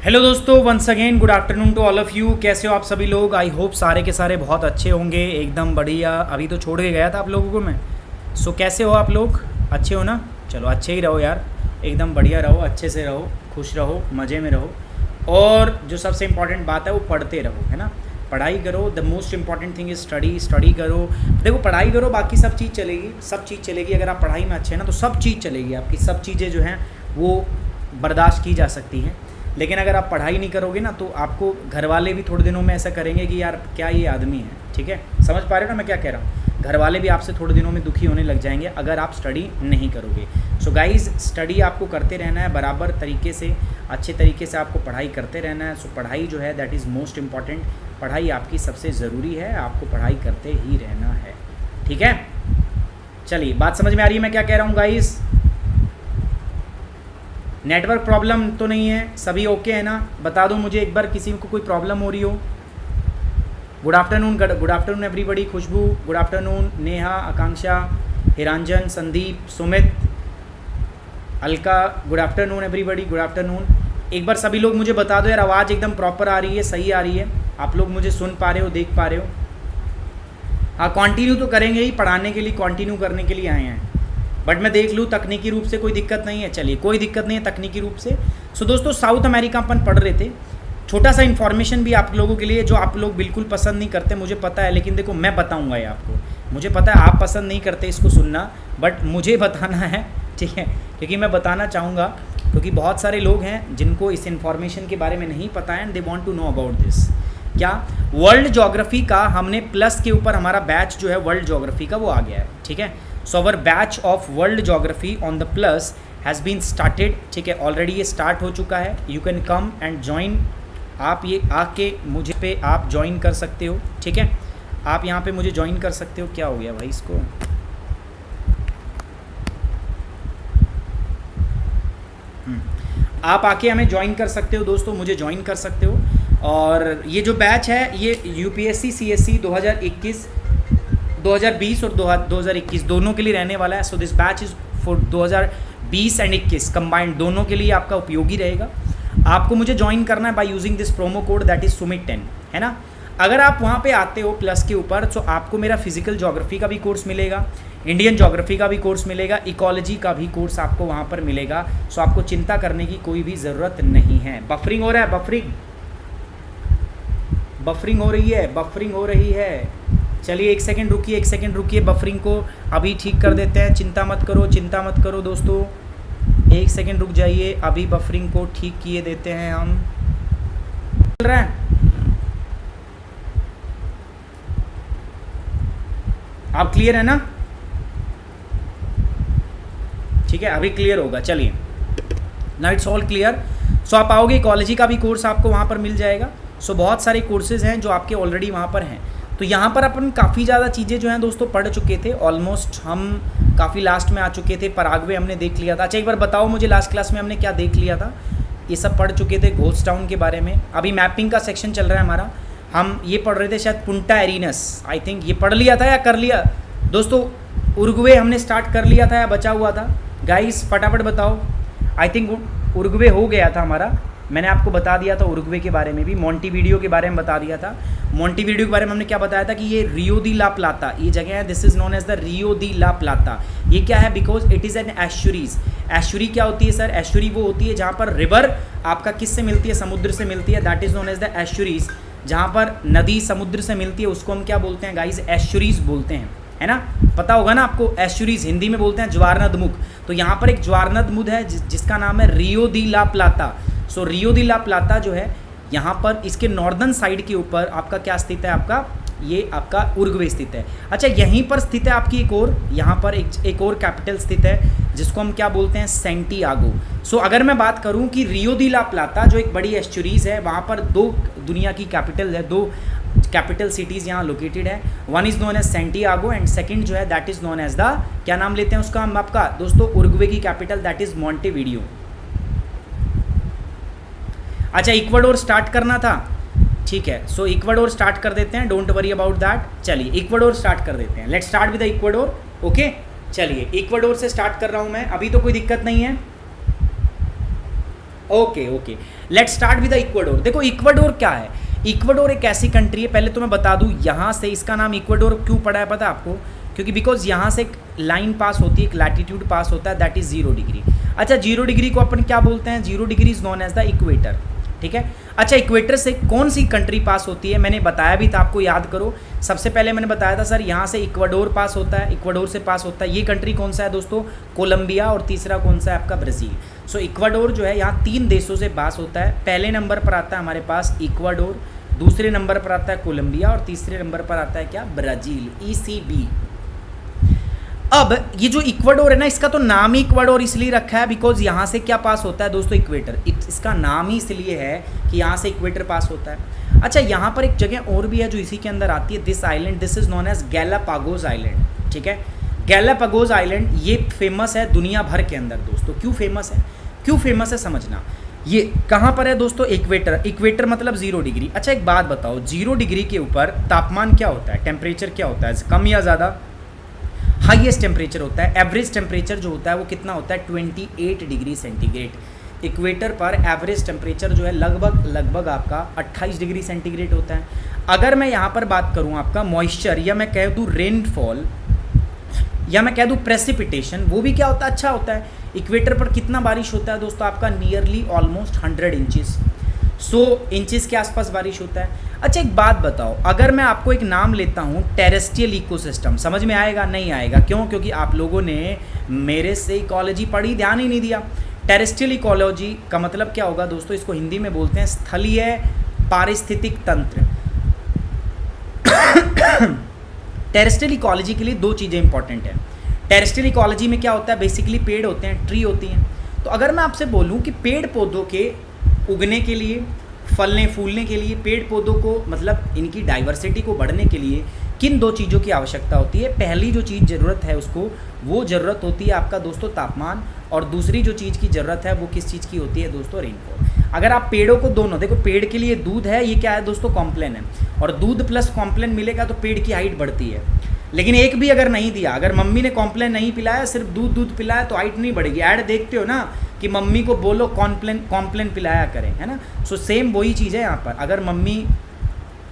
Hello दोस्तों, once again good afternoon to all of you. कैसे हो आप सभी लोग? आई होप सारे के सारे बहुत अच्छे होंगे, एकदम बढ़िया। अभी तो छोड़ के गया था आप लोगों को मैं। सो कैसे हो आप लोग? अच्छे हो ना? चलो अच्छे ही रहो यार, एकदम बढ़िया रहो, अच्छे से रहो, खुश रहो, मज़े में रहो। और जो सबसे इम्पॉर्टेंट बात है वो पढ़ते रहो, है ना। पढ़ाई करो, the most important thing is study करो। देखो पढ़ाई करो, बाकी सब चीज़ चलेगी, सब चीज़ चलेगी। अगर आप पढ़ाई में अच्छे हैं ना तो सब चीज़ चलेगी, आपकी सब चीज़ें जो हैं वो बर्दाश्त की जा सकती हैं। लेकिन अगर आप पढ़ाई नहीं करोगे ना तो आपको घर वाले भी थोड़े दिनों में ऐसा करेंगे कि यार क्या ये आदमी है, ठीक है। समझ पा रहे हो ना मैं क्या कह रहा हूँ? घर वाले भी आपसे थोड़े दिनों में दुखी होने लग जाएंगे अगर आप स्टडी नहीं करोगे। सो गाइज़, स्टडी आपको करते रहना है बराबर तरीके से, अच्छे तरीके से आपको पढ़ाई करते रहना है। सो पढ़ाई जो है दैट इज़ मोस्ट इम्पॉर्टेंट। पढ़ाई आपकी सबसे ज़रूरी है, आपको पढ़ाई करते ही रहना है, ठीक है। चलिए, बात समझ में आ रही है मैं क्या कह रहा हूँ गाइज़? नेटवर्क प्रॉब्लम तो नहीं है? सभी ओके है ना? बता दो मुझे एक बार किसी को कोई प्रॉब्लम हो रही हो। Good afternoon everybody. Khushboo good afternoon, Neha, Akanksha, Hiranjan, Sandeep, Sumit, Alka good afternoon everybody, good afternoon. एक बार सभी लोग मुझे बता दो यार, आवाज़ एकदम प्रॉपर आ रही है, सही आ रही है? आप लोग मुझे सुन पा रहे हो, देख पा रहे हो? हाँ, कंटिन्यू तो करेंगे ही, पढ़ाने के लिए कंटिन्यू करने के लिए आए हैं। बट मैं देख लूँ तकनीकी रूप से कोई दिक्कत नहीं है। चलिए, कोई दिक्कत नहीं है तकनीकी रूप से। सो दोस्तों, साउथ अमेरिका अपन पढ़ रहे थे। छोटा सा इन्फॉर्मेशन भी आप लोगों के लिए जो आप लोग बिल्कुल पसंद नहीं करते, मुझे पता है, लेकिन देखो मैं बताऊंगा ये आपको। मुझे पता है आप पसंद नहीं करते इसको सुनना, बट मुझे बताना है, ठीक है, क्योंकि मैं बताना चाहूँगा, क्योंकि बहुत सारे लोग हैं जिनको इस इन्फॉर्मेशन के बारे में नहीं पता है and they want to know about this. क्या वर्ल्ड ज्योग्राफी का हमने प्लस के ऊपर हमारा बैच जो है वर्ल्ड ज्योग्राफी का वो आ गया है, ठीक है। So our batch of world geography on the plus has been started, ठीक है। ऑलरेडी ये स्टार्ट हो चुका है। You can come and join. आप ये आके मुझे पे आप ज्वाइन कर सकते हो, ठीक है। आप यहाँ पे मुझे ज्वाइन कर सकते हो। क्या हो गया भाई इसको? आप आके हमें ज्वाइन कर सकते हो दोस्तों, मुझे ज्वाइन कर सकते हो। और ये जो बैच है ये यूपीएससी सीएससी 2021 2020 और 2021 दोनों के लिए रहने वाला है। So this batch is for 2020 and 21 combined, दोनों के लिए आपका उपयोगी रहेगा। आपको मुझे ज्वाइन करना है by using this promo code that is सुमित10, है ना। अगर आप वहाँ पे आते हो प्लस के ऊपर, तो आपको मेरा फिजिकल ज्योग्राफी का भी कोर्स मिलेगा, इंडियन ज्योग्राफी का भी कोर्स मिलेगा, इकोलॉजी का भी कोर्स आपको वहाँ पर मिलेगा। सो आपको चिंता करने की कोई भी ज़रूरत नहीं है। बफरिंग हो रहा है, बफरिंग हो रही है। चलिए एक सेकंड रुकिए, बफरिंग को अभी ठीक कर देते हैं। चिंता मत करो दोस्तों, एक सेकंड रुक जाइए, अभी बफरिंग को ठीक किए देते हैं हम। चल रहा है? आप क्लियर है ना? ठीक है, अभी क्लियर होगा। चलिए, नाउ इट्स ऑल क्लियर। सो आप आओगे, इकोलॉजी का भी कोर्स आपको वहाँ पर मिल जाएगा। सो बहुत सारे कोर्सेज हैं जो आपके ऑलरेडी वहाँ पर हैं। तो यहाँ पर अपन काफ़ी ज़्यादा चीज़ें जो हैं दोस्तों पढ़ चुके थे, ऑलमोस्ट हम काफ़ी लास्ट में आ चुके थे। पराग्वे हमने देख लिया था। अच्छा एक बार बताओ मुझे, लास्ट क्लास में हमने क्या देख लिया था? ये सब पढ़ चुके थे घोस्ट टाउन के बारे में। अभी मैपिंग का सेक्शन चल रहा है हमारा। हम ये पढ़ रहे थे शायद पुंटा एरिनस, आई थिंक ये पढ़ लिया था या कर लिया दोस्तों? उरुग्वे हमने स्टार्ट कर लिया था या बचा हुआ था? गाइस फटाफट बताओ। आई थिंक उरुग्वे हो गया था हमारा। मैंने आपको बता दिया था उरुग्वे के बारे में भी, मोंटीवीडियो के बारे में बता दिया था। मोंटीवीडियो के बारे में हमने क्या बताया था कि ये रियो दी ला प्लाता ये जगह है, this is known as the Rio de la Plata. ये क्या है? Because it is an estuaries. Estuary क्या होती है सर? एस्चुरी वो होती है जहाँ पर रिवर आपका किससे मिलती है? समुद्र से मिलती है। That is known as the estuaries. जहाँ पर नदी समुद्र से मिलती है उसको हम क्या बोलते हैं गाइज? एस्चुरीज बोलते हैं, है ना। पता होगा ना आपको, एस्चुरीज हिंदी में बोलते हैं ज्वारनदमुख। तो यहाँ पर एक ज्वारनदमुख है जिसका नाम है रियो दी ला प्लाता। सो रियो दी ला प्लाता जो है यहाँ पर इसके नॉर्दर्न साइड के ऊपर आपका क्या स्थित है? आपका ये आपका उरुग्वे स्थित है। अच्छा यहीं पर स्थित है आपकी एक और, यहाँ पर एक और कैपिटल स्थित है जिसको हम क्या बोलते हैं? सेंटियागो। सो अगर मैं बात करूँ कि रियो दी ला प्लाता जो एक बड़ी एस्चुरीज है, वहाँ पर दो दुनिया की कैपिटल है, दो कैपिटल सिटीज़ यहाँ लोकेटेड है। One is known as Santiago and second जो है that is known as the, क्या नाम लेते हैं उसका हम आपका दोस्तों? उरुग्वे की कैपिटल दैट इज़ मोंटेवीडियो। अच्छा इक्वाडोर स्टार्ट करना था, ठीक है। सो इक्वाडोर स्टार्ट कर देते हैं, डोंट वरी अबाउट दैट। चलिए इक्वाडोर स्टार्ट कर देते हैं। Let's start with the Ecuador. Okay चलिए इक्वाडोर से स्टार्ट कर रहा हूँ मैं, अभी तो कोई दिक्कत नहीं है। Okay let's start with the Ecuador. देखो इक्वाडोर क्या है, इक्वाडोर एक ऐसी कंट्री है, पहले तो मैं बता दूं यहाँ से इसका नाम इक्वाडोर क्यों पड़ा है पता है आपको, क्योंकि बिकॉज यहाँ से एक लाइन पास होती है, एक लैटिट्यूड पास होता है, दैट इज 0 डिग्री। अच्छा 0 डिग्री को अपन क्या बोलते हैं, 0 degree is known as the equator, ठीक है। अच्छा इक्वेटर से कौन सी कंट्री पास होती है, मैंने बताया भी था आपको, याद करो। सबसे पहले मैंने बताया था सर यहाँ से इक्वाडोर पास होता है, इक्वाडोर से पास होता है। ये कंट्री कौन सा है दोस्तों, कोलंबिया, और तीसरा कौन सा है आपका ब्राज़ील। सो इक्वाडोर जो है यहाँ 3 देशों से पास होता है। पहले नंबर पर आता है हमारे पास इक्वाडोर, दूसरे नंबर पर आता है कोलंबिया, और तीसरे नंबर पर आता है क्या, ब्राज़ील, ECB। अब ये जो इक्वाडोर है ना, इसका तो नाम ही इक्वाडोर इसलिए रखा है बिकॉज यहाँ से क्या पास होता है दोस्तों, इक्वेटर। इसका नाम ही इसलिए है कि यहाँ से इक्वेटर पास होता है। अच्छा यहाँ पर एक जगह और भी है जो इसी के अंदर आती है, this island, this is known as Galapagos island, ठीक है। गैलापागोस आइलैंड ये फेमस है दुनिया भर के अंदर दोस्तों। क्यों फेमस है, क्यों फेमस है समझना। ये कहाँ पर है दोस्तों, इक्वेटर, इक्वेटर मतलब 0 डिग्री। अच्छा एक बात बताओ, 0 डिग्री के ऊपर तापमान क्या होता है, टेम्परेचर क्या होता है, कम या ज़्यादा, हाईएस्ट टेम्परेचर होता है। एवरेज टेम्परेचर जो होता है वो कितना होता है, 28 डिग्री सेंटीग्रेड। इक्वेटर पर एवरेज टेम्परेचर जो है लगभग आपका 28 डिग्री सेंटीग्रेड होता है। अगर मैं यहाँ पर बात करूँ आपका मॉइस्चर, या मैं कह दूँ रेनफॉल, या मैं कह दूँ प्रेसिपिटेशन, वो भी क्या होता है, अच्छा होता है। इक्वेटर पर कितना बारिश होता है दोस्तों आपका, नियरली ऑलमोस्ट 100 इंचेस, 100 इंचेस के आसपास बारिश होता है। अच्छा एक बात बताओ, अगर मैं आपको एक नाम लेता हूँ टेरेस्ट्रियल इकोसिस्टम, समझ में आएगा, नहीं आएगा, क्यों, क्योंकि आप लोगों ने मेरे से इकोलॉजी पढ़ी, ध्यान ही नहीं दिया। टेरेस्ट्रियल इकोलॉजी का मतलब क्या होगा दोस्तों, इसको हिंदी में बोलते हैं स्थलीय पारिस्थितिक तंत्र। टेरेस्ट्रियल इकोलॉजी के लिए 2 चीज़ें इंपॉर्टेंट हैं। टेरेस्ट्रियल इकोलॉजी में क्या होता है, बेसिकली पेड़ होते हैं, ट्री होती हैं। तो अगर मैं आपसे बोलूँ कि पेड़ पौधों के उगने के लिए, फलने फूलने के लिए, पेड़ पौधों को मतलब इनकी डाइवर्सिटी को बढ़ने के लिए किन 2 चीज़ों की आवश्यकता होती है, पहली जो चीज़ ज़रूरत है उसको, वो ज़रूरत होती है आपका दोस्तों तापमान, और दूसरी जो चीज़ की ज़रूरत है वो किस चीज़ की होती है दोस्तों, रेनफॉल। अगर आप पेड़ों को दोनों देखो, पेड़ के लिए दूध है, ये क्या है दोस्तों, कॉम्प्लेन है, और दूध प्लस कॉम्प्लेन मिलेगा तो पेड़ की हाइट बढ़ती है। लेकिन एक भी अगर नहीं दिया, अगर मम्मी ने कॉम्प्लेन नहीं पिलाया, सिर्फ दूध पिलाया, तो हाइट नहीं बढ़ेगी। ऐड देखते हो ना कि मम्मी को बोलो कॉम्प्लेन पिलाया करें, है ना। सो सेम वही चीज़ है यहाँ पर, अगर मम्मी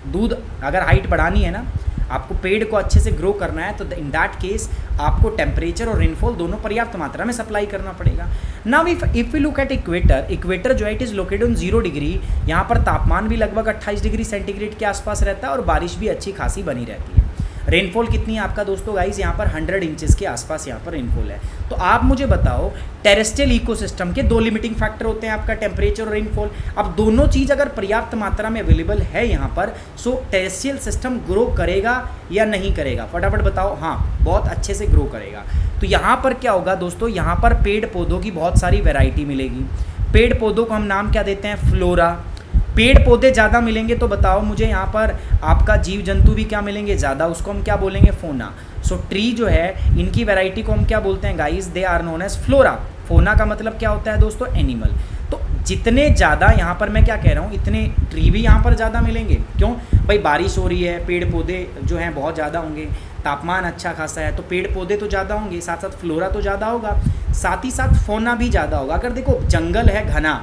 दूध, अगर हाइट बढ़ानी है ना, आपको पेड़ को अच्छे से ग्रो करना है, तो इन दैट केस आपको टेम्परेचर और रेनफॉल दोनों पर्याप्त मात्रा में सप्लाई करना पड़ेगा। Now if you look at equator, equator जो है it is located on 0 degree. यहाँ पर तापमान भी लगभग 28 डिग्री सेंटीग्रेड के आसपास रहता है, और बारिश भी अच्छी खासी बनी रहती है। रेनफॉल कितनी है आपका दोस्तों गाइस, यहाँ पर 100 इंचेस के आसपास यहाँ पर रेनफॉल है। तो आप मुझे बताओ, टेरेस्ट्रियल इकोसिस्टम के 2 लिमिटिंग फैक्टर होते हैं, आपका टेम्परेचर और रेनफॉल। अब दोनों चीज़ अगर पर्याप्त मात्रा में अवेलेबल है यहाँ पर, सो टेरेस्ट्रियल सिस्टम ग्रो करेगा या नहीं करेगा, फटाफट बताओ। हाँ, बहुत अच्छे से ग्रो करेगा। तो यहाँ पर क्या होगा दोस्तों, यहाँ पर पेड़ पौधों की बहुत सारी वैरायटी मिलेगी। पेड़ पौधों को हम नाम क्या देते हैं, फ्लोरा। पेड़ पौधे ज़्यादा मिलेंगे तो बताओ मुझे, यहाँ पर आपका जीव जंतु भी क्या मिलेंगे ज़्यादा, उसको हम क्या बोलेंगे, फोना। सो ट्री जो है, इनकी वैरायटी को हम क्या बोलते हैं guys, they are known as flora. Fauna का मतलब क्या होता है दोस्तों, एनिमल। तो जितने ज़्यादा यहाँ पर मैं क्या कह रहा हूँ, इतने ट्री भी यहाँ पर ज़्यादा मिलेंगे। क्यों भाई, बारिश हो रही है, पेड़ पौधे जो हैं बहुत ज़्यादा होंगे, तापमान अच्छा खासा है, तो पेड़ पौधे तो ज़्यादा होंगे, साथ साथ फ्लोरा तो ज़्यादा होगा, साथ ही साथ फोना भी ज़्यादा होगा। अगर देखो जंगल है घना,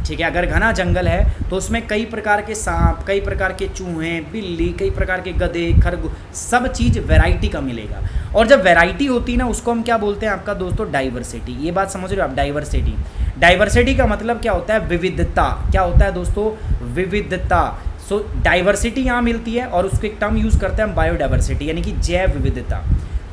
ठीक है, अगर घना जंगल है तो उसमें कई प्रकार के सांप, कई प्रकार के चूहे, बिल्ली, कई प्रकार के गधे, खरगोश, सब चीज़ वैरायटी का मिलेगा। और जब वैरायटी होती है ना, उसको हम क्या बोलते हैं आपका दोस्तों, डाइवर्सिटी। ये बात समझ रहे हो आप, डाइवर्सिटी। डाइवर्सिटी का मतलब क्या होता है, विविधता। क्या होता है दोस्तों, विविधता। सो डाइवर्सिटी यहाँ मिलती है, और उसको एक टर्म यूज़ करते हैं हम, बायोडाइवर्सिटी, यानी कि जैव विविधता।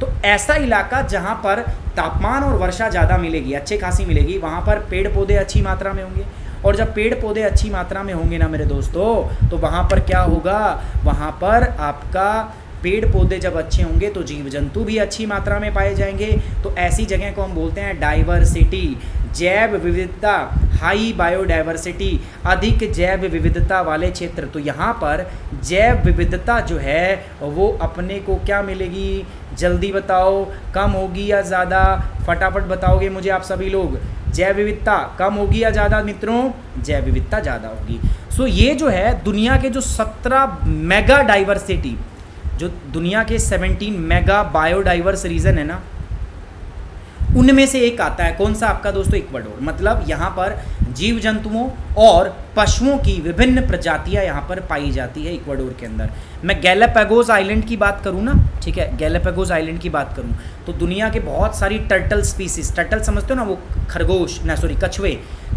तो ऐसा इलाका जहाँ पर तापमान और वर्षा ज़्यादा मिलेगी, अच्छे खासी मिलेगी, वहाँ पर पेड़ पौधे अच्छी मात्रा में होंगे। और जब पेड़ पौधे अच्छी मात्रा में होंगे ना मेरे दोस्तों, तो वहाँ पर क्या होगा, वहाँ पर आपका पेड़ पौधे जब अच्छे होंगे तो जीव जंतु भी अच्छी मात्रा में पाए जाएंगे। तो ऐसी जगह को हम बोलते हैं डाइवर्सिटी, जैव विविधता, हाई बायोडाइवर्सिटी, अधिक जैव विविधता वाले क्षेत्र। तो यहाँ पर जैव विविधता जो है वो अपने को क्या मिलेगी, जल्दी बताओ, कम होगी या ज़्यादा, फटाफट बताओगे मुझे आप सभी लोग। जैव विविधता कम होगी या ज़्यादा मित्रों, जैव विविधता ज़्यादा होगी। सो ये जो है दुनिया के जो 17 मेगा डाइवर्सिटी, जो दुनिया के 17 मेगा बायोडाइवर्स रीजन है ना, उनमें से एक आता है, कौन सा आपका दोस्तों, इक्वाडोर। मतलब यहाँ पर जीव जंतुओं और पशुओं की विभिन्न प्रजातियाँ यहाँ पर पाई जाती है इक्वाडोर के अंदर। मैं गैलापागोस आइलैंड की बात करूँ ना, ठीक है, गैलापागोस आइलैंड की बात करूँ तो दुनिया के बहुत सारी टर्टल स्पीसीज, टर्टल समझते हो ना, वो खरगोश ना, सॉरी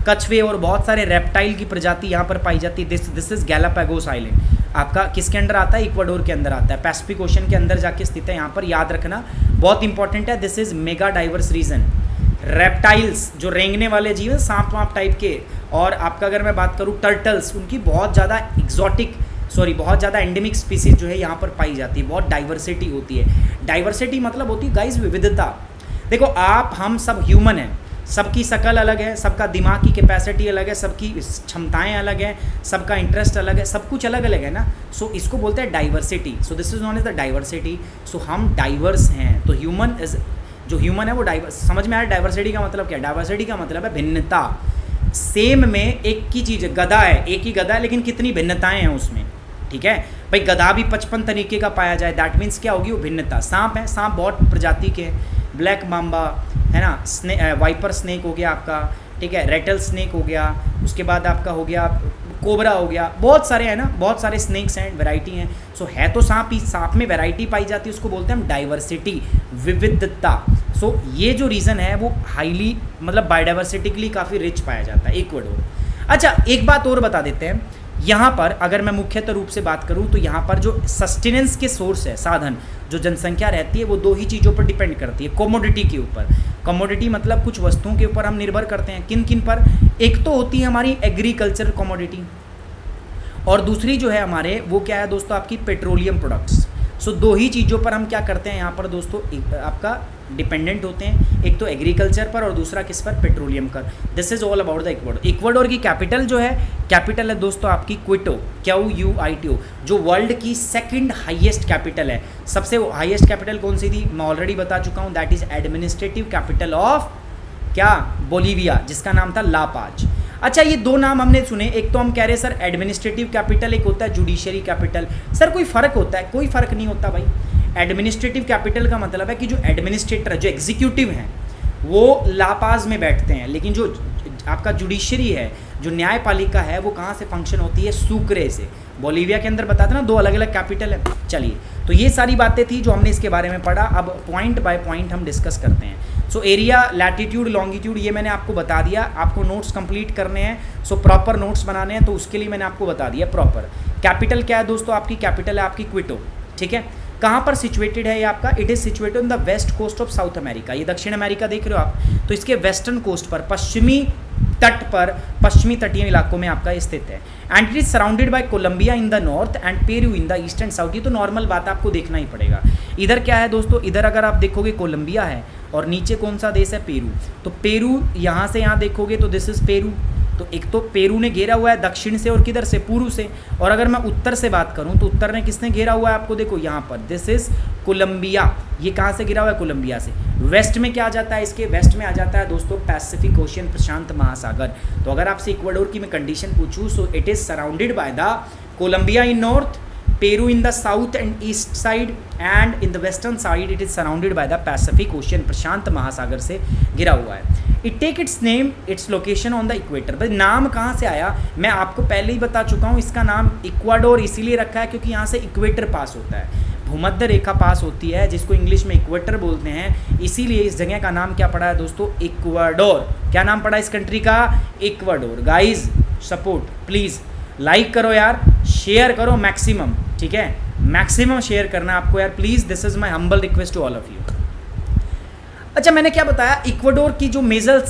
कछुए और बहुत सारे रेप्टाइल की प्रजाति यहाँ पर पाई जाती है। This is Galapagos island. आपका किसके अंदर आता है, इक्वाडोर के अंदर आता है, पैसिफिक ओशन के अंदर जाके स्थित है। यहाँ पर याद रखना बहुत इंपॉर्टेंट है, this is mega diverse region. Reptiles जो रेंगने वाले जीव हैं, सांप वाप टाइप के, और आपका अगर मैं बात करूँ टर्टल्स, उनकी बहुत ज़्यादा बहुत ज़्यादा एंडेमिक स्पीसीज जो है यहाँ पर पाई जाती है। बहुत डाइवर्सिटी होती है। डाइवर्सिटी मतलब होती है गाइस विविधता। देखो आप हम सब ह्यूमन हैं, सबकी शकल अलग है, सबका दिमाग की कैपेसिटी अलग है, सबकी क्षमताएं अलग हैं, सबका इंटरेस्ट अलग है, सब कुछ अलग अलग है ना। सो इसको बोलते हैं diversity. So this is known as the diversity. So हम डाइवर्स हैं, तो ह्यूमन इज, जो ह्यूमन है वो डाइवर्स। समझ में आया डाइवर्सिटी का मतलब क्या है? डाइवर्सिटी का मतलब है भिन्नता। सेम में एक की चीज़ है, गधा है, एक ही गधा है, लेकिन कितनी भिन्नताएं हैं उसमें, ठीक है भाई। गधा भी 55 तरीके का पाया जाए, दैट मीन्स क्या होगी, वो भिन्नता। सांप है, सांप बहुत प्रजाति के, ब्लैक माम्बा है ना, वाइपर स्नेक हो गया आपका, ठीक है, रेटल स्नेक हो गया, उसके बाद आपका हो गया कोबरा हो गया, बहुत सारे हैं ना, बहुत सारे स्नेक्स हैं, वैरायटी हैं। सो है तो सांप ही, सांप में वैरायटी पाई जाती है, उसको बोलते हैं हम डाइवर्सिटी, विविधता। सो ये जो रीज़न है वो हाईली मतलब बायोडाइवर्सिटिकली काफ़ी रिच पाया जाता है इक्वाडोर। अच्छा एक बात और बता देते हैं, यहाँ पर अगर मैं मुख्यतः रूप से बात करूँ तो यहाँ पर जो सस्टेनेंस के सोर्स है, साधन, जो जनसंख्या रहती है वो दो ही चीज़ों पर डिपेंड करती है, कमोडिटी के ऊपर। कमोडिटी मतलब कुछ वस्तुओं के ऊपर हम निर्भर करते हैं, किन किन पर? एक तो होती है हमारी एग्रीकल्चर कमोडिटी, और दूसरी जो है हमारे वो क्या है दोस्तों, आपकी पेट्रोलियम प्रोडक्ट्स। सो दो ही चीज़ों पर हम क्या करते हैं यहाँ पर दोस्तों, आपका डिपेंडेंट होते हैं, एक तो एग्रीकल्चर पर और दूसरा किस पर, पेट्रोलियम पर। This is all about the Ecuador. Ecuador की कैपिटल जो है, कैपिटल है दोस्तों आपकी क्विटो, QUITO, जो वर्ल्ड की सेकंड हाईएस्ट कैपिटल है। सबसे हाईएस्ट कैपिटल कौन सी थी, मैं ऑलरेडी बता चुका हूँ, that is administrative capital of क्या, बोलीविया, जिसका नाम था ला पाज। अच्छा ये दो नाम हमने सुने, एक तो हम कह रहे हैं सर एडमिनिस्ट्रेटिव कैपिटल, एक होता है जुडिशरी कैपिटल। सर कोई फ़र्क होता है? कोई फ़र्क नहीं होता भाई। एडमिनिस्ट्रेटिव कैपिटल का मतलब है कि जो एडमिनिस्ट्रेटर, जो एग्जीक्यूटिव हैं वो लापाज में बैठते हैं, लेकिन जो आपका जुडिशरी है, जो न्यायपालिका है, वो कहाँ से फंक्शन होती है, सूक्रे से। बोलीविया के अंदर बताते ना, दो अलग अलग कैपिटल है। चलिए, तो ये सारी बातें थी जो हमने इसके बारे में पढ़ा। अब पॉइंट बाय पॉइंट हम डिस्कस करते हैं। सो एरिया, लैटिट्यूड, लॉन्गिट्यूड ये मैंने आपको बता दिया। आपको नोट्स कंप्लीट करने हैं, सो प्रॉपर नोट्स बनाने हैं, तो उसके लिए मैंने आपको बता दिया प्रॉपर। कैपिटल क्या है दोस्तों आपकी? कैपिटल है आपकी क्विटो, ठीक है। कहाँ पर सिचुएटेड है ये आपका? It is situated on the west coast of South America. ये दक्षिण अमेरिका देख रहे हो आप, तो इसके वेस्टर्न कोस्ट पर, पश्चिमी तट पर, पश्चिमी तटीय इलाकों में आपका स्थित है। And it is surrounded by Colombia in the north and Peru in the east and south. ये तो नॉर्मल बात आपको देखना ही पड़ेगा। इधर क्या है दोस्तों, इधर अगर आप देखोगे कोलंबिया है, और नीचे कौन सा देश है, पेरू। तो पेरू यहाँ से यहाँ देखोगे तो दिस इज पेरू। तो एक तो पेरू ने घेरा हुआ है दक्षिण से, और किधर से, पूर्व से। और अगर मैं उत्तर से बात करूं तो उत्तर ने किसने घेरा हुआ है आपको, देखो यहाँ पर, दिस इज कोलंबिया। ये कहाँ से घिरा हुआ है, कोलंबिया से। वेस्ट में क्या आ जाता है इसके, वेस्ट में आ जाता है दोस्तों पैसिफिक ओशियन, प्रशांत महासागर। तो अगर आपसे इक्वाडोर की मैं कंडीशन पूछूं, so it is surrounded by the Colombia in north, Peru in the south and east side, and in the western side it is surrounded by the Pacific Ocean, प्रशांत महासागर से घिरा हुआ है। It take its name, its location on the equator। भाई नाम कहाँ से आया, मैं आपको पहले ही बता चुका हूँ। इसका नाम इक्वाडोर इसीलिए रखा है क्योंकि यहाँ से इक्वेटर पास होता है, भूमध्य रेखा पास होती है, जिसको इंग्लिश में इक्वेटर बोलते हैं। इसीलिए इस जगह का नाम क्या पड़ा है दोस्तों, इक्वाडोर। क्या नाम पड़ा इस कंट्री का, Ecuador. Guys support please, like करो यार, शेयर करो मैक्सिमम, ठीक है, मैक्सिमम शेयर करना आपको यार please. This is my humble request to all of you. अच्छा मैंने क्या बताया, इक्वाडोर की जो मेजर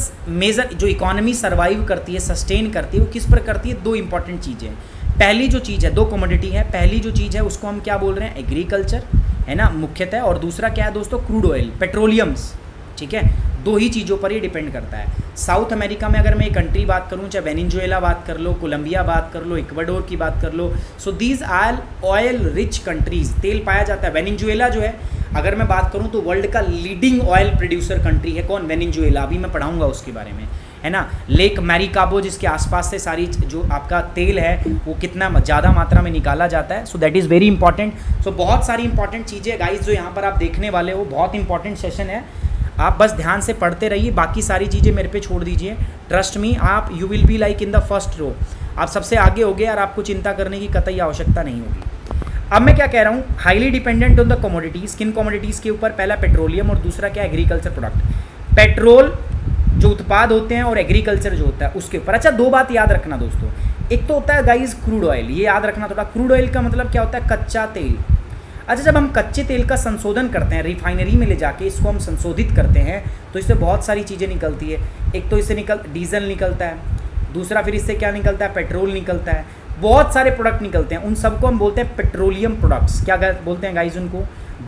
जो इकोनॉमी सर्वाइव करती है, सस्टेन करती है, वो किस पर करती है, दो इंपॉर्टेंट चीज़ें। पहली जो चीज़ है, दो कमोडिटी है। पहली जो चीज़ है उसको हम क्या बोल रहे हैं, एग्रीकल्चर है ना मुख्यतः, और दूसरा क्या है दोस्तों, क्रूड ऑयल, पेट्रोलियम्स, ठीक है। दो ही चीज़ों पर ये डिपेंड करता है। साउथ अमेरिका में अगर मैं एक कंट्री बात करूँ, चाहे वेनेजुएला बात कर लो, कोलंबिया बात कर लो, इक्वाडोर की बात कर लो, so these are oil rich countries, तेल पाया जाता है। वेनेजुएला जो है, अगर मैं बात करूँ तो वर्ल्ड का लीडिंग ऑयल प्रोड्यूसर कंट्री है। कौन, वेनेजुएला। अभी मैं पढ़ाऊँगा उसके बारे में, है ना। लेक मैरिकाबो जिसके आसपास से सारी जो आपका तेल है वो कितना ज़्यादा मात्रा में निकाला जाता है। So that is very important. So बहुत सारी इंपॉर्टेंट चीज़ें गाइस जो यहाँ पर आप देखने वाले हो, बहुत इंपॉर्टेंट सेशन है। आप बस ध्यान से पढ़ते रहिए, बाकी सारी चीज़ें मेरे पे छोड़ दीजिए। ट्रस्ट मी, आप you will be like in the first row, आप सबसे आगे होगे और आपको चिंता करने की कतई आवश्यकता नहीं होगी। अब मैं क्या कह रहा हूँ, highly dependent on the commodities, किन कमोडिटीज़ के ऊपर, पहला पेट्रोलियम और दूसरा क्या, एग्रीकल्चर प्रोडक्ट। पेट्रोल जो उत्पाद होते हैं और एग्रीकल्चर जो होता है उसके ऊपर। अच्छा, दो बात याद रखना दोस्तों, एक तो होता है गाइस क्रूड ऑयल, ये याद रखना थोड़ा। क्रूड ऑयल का मतलब क्या होता है, कच्चा तेल। अच्छा, जब हम कच्चे तेल का संशोधन करते हैं, रिफाइनरी में ले जाके इसको हम संशोधित करते हैं, तो इससे बहुत सारी चीज़ें निकलती है। एक तो इससे डीजल निकलता है, दूसरा फिर इससे क्या निकलता है, पेट्रोल निकलता है, बहुत सारे प्रोडक्ट निकलते हैं। उन सबको हम बोलते हैं पेट्रोलियम प्रोडक्ट्स। क्या बोलते हैं गाइज उनको,